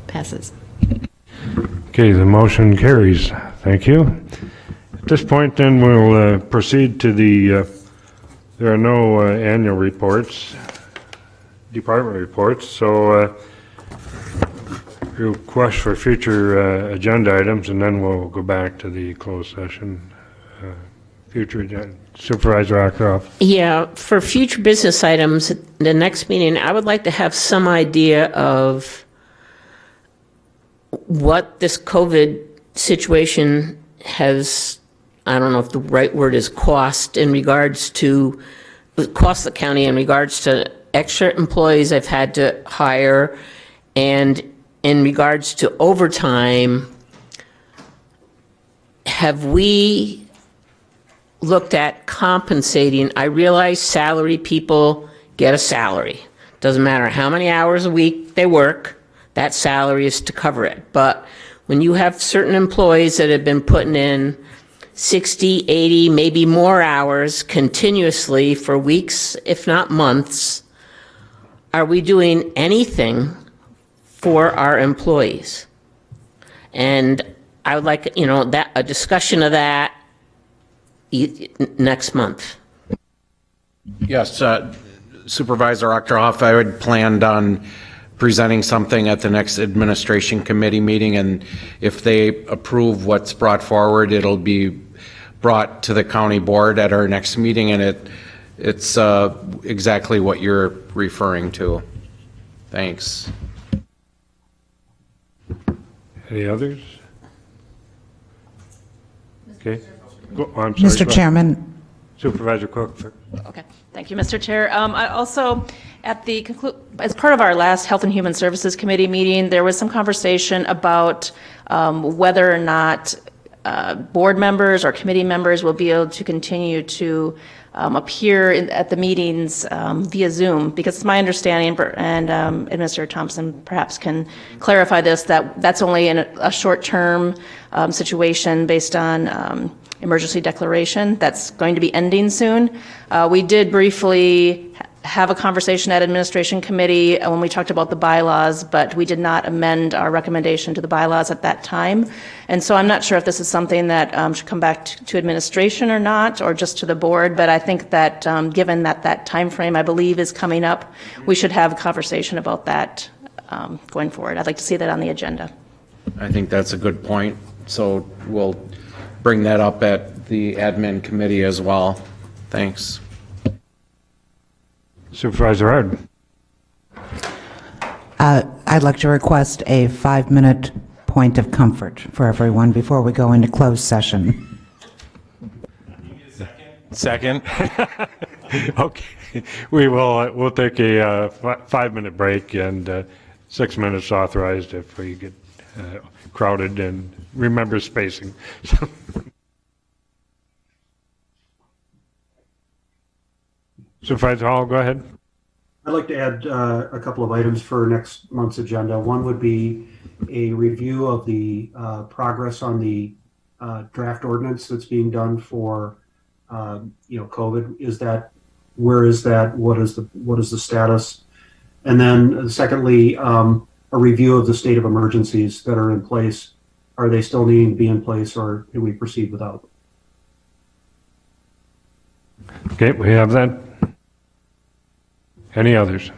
Passes. Okay, the motion carries. Thank you. At this point, then, we'll proceed to the, there are no annual reports, department reports, so request for future agenda items, and then we'll go back to the closed session. Future agenda. Supervisor Ackroff. Yeah, for future business items, the next meeting, I would like to have some idea of what this COVID situation has, I don't know if the right word is cost the county in regards to extra employees I've had to hire, and in regards to overtime, have we looked at compensating? I realize salary people get a salary. Doesn't matter how many hours a week they work, that salary is to cover it. But when you have certain employees that have been putting in 60, 80, maybe more hours continuously for weeks, if not months, are we doing anything for our employees? And I would like, that a discussion of that next month. Yes, Supervisor Achterhoff, I had planned on presenting something at the next administration committee meeting, and if they approve what's brought forward, it'll be brought to the county board at our next meeting, and it's exactly what you're referring to. Thanks. Any others? Okay. I'm sorry, Mr. Chairman. Supervisor Cook. Okay. Thank you, Mr. Chair. I also, as part of our last Health and Human Services Committee meeting, there was some conversation about whether or not board members or committee members will be able to continue to appear at the meetings via Zoom, because it's my understanding, and Mr. Thompson perhaps can clarify this, that's only in a short-term situation based on emergency declaration that's going to be ending soon. We did briefly have a conversation at administration committee when we talked about the bylaws, but we did not amend our recommendation to the bylaws at that time. And so I'm not sure if this is something that should come back to administration or not, or just to the board, but I think that given that that timeframe, I believe, is coming up, we should have a conversation about that going forward. I'd like to see that on the agenda. I think that's a good point. So we'll bring that up at the admin committee as well. Thanks. Supervisor Hard. I'd like to request a 5-minute point of comfort for everyone before we go into closed session. Second. Okay, we'll take a 5-minute break, and 6 minutes authorized if we get crowded, and remember spacing. Supervisor Hall, go ahead. I'd like to add a couple of items for next month's agenda. One would be a review of the progress on the draft ordinance that's being done for COVID. Where is that? What is the status? And then secondly, a review of the state of emergencies that are in place. Are they still needing to be in place, or do we proceed without? Okay, we have that. Any others?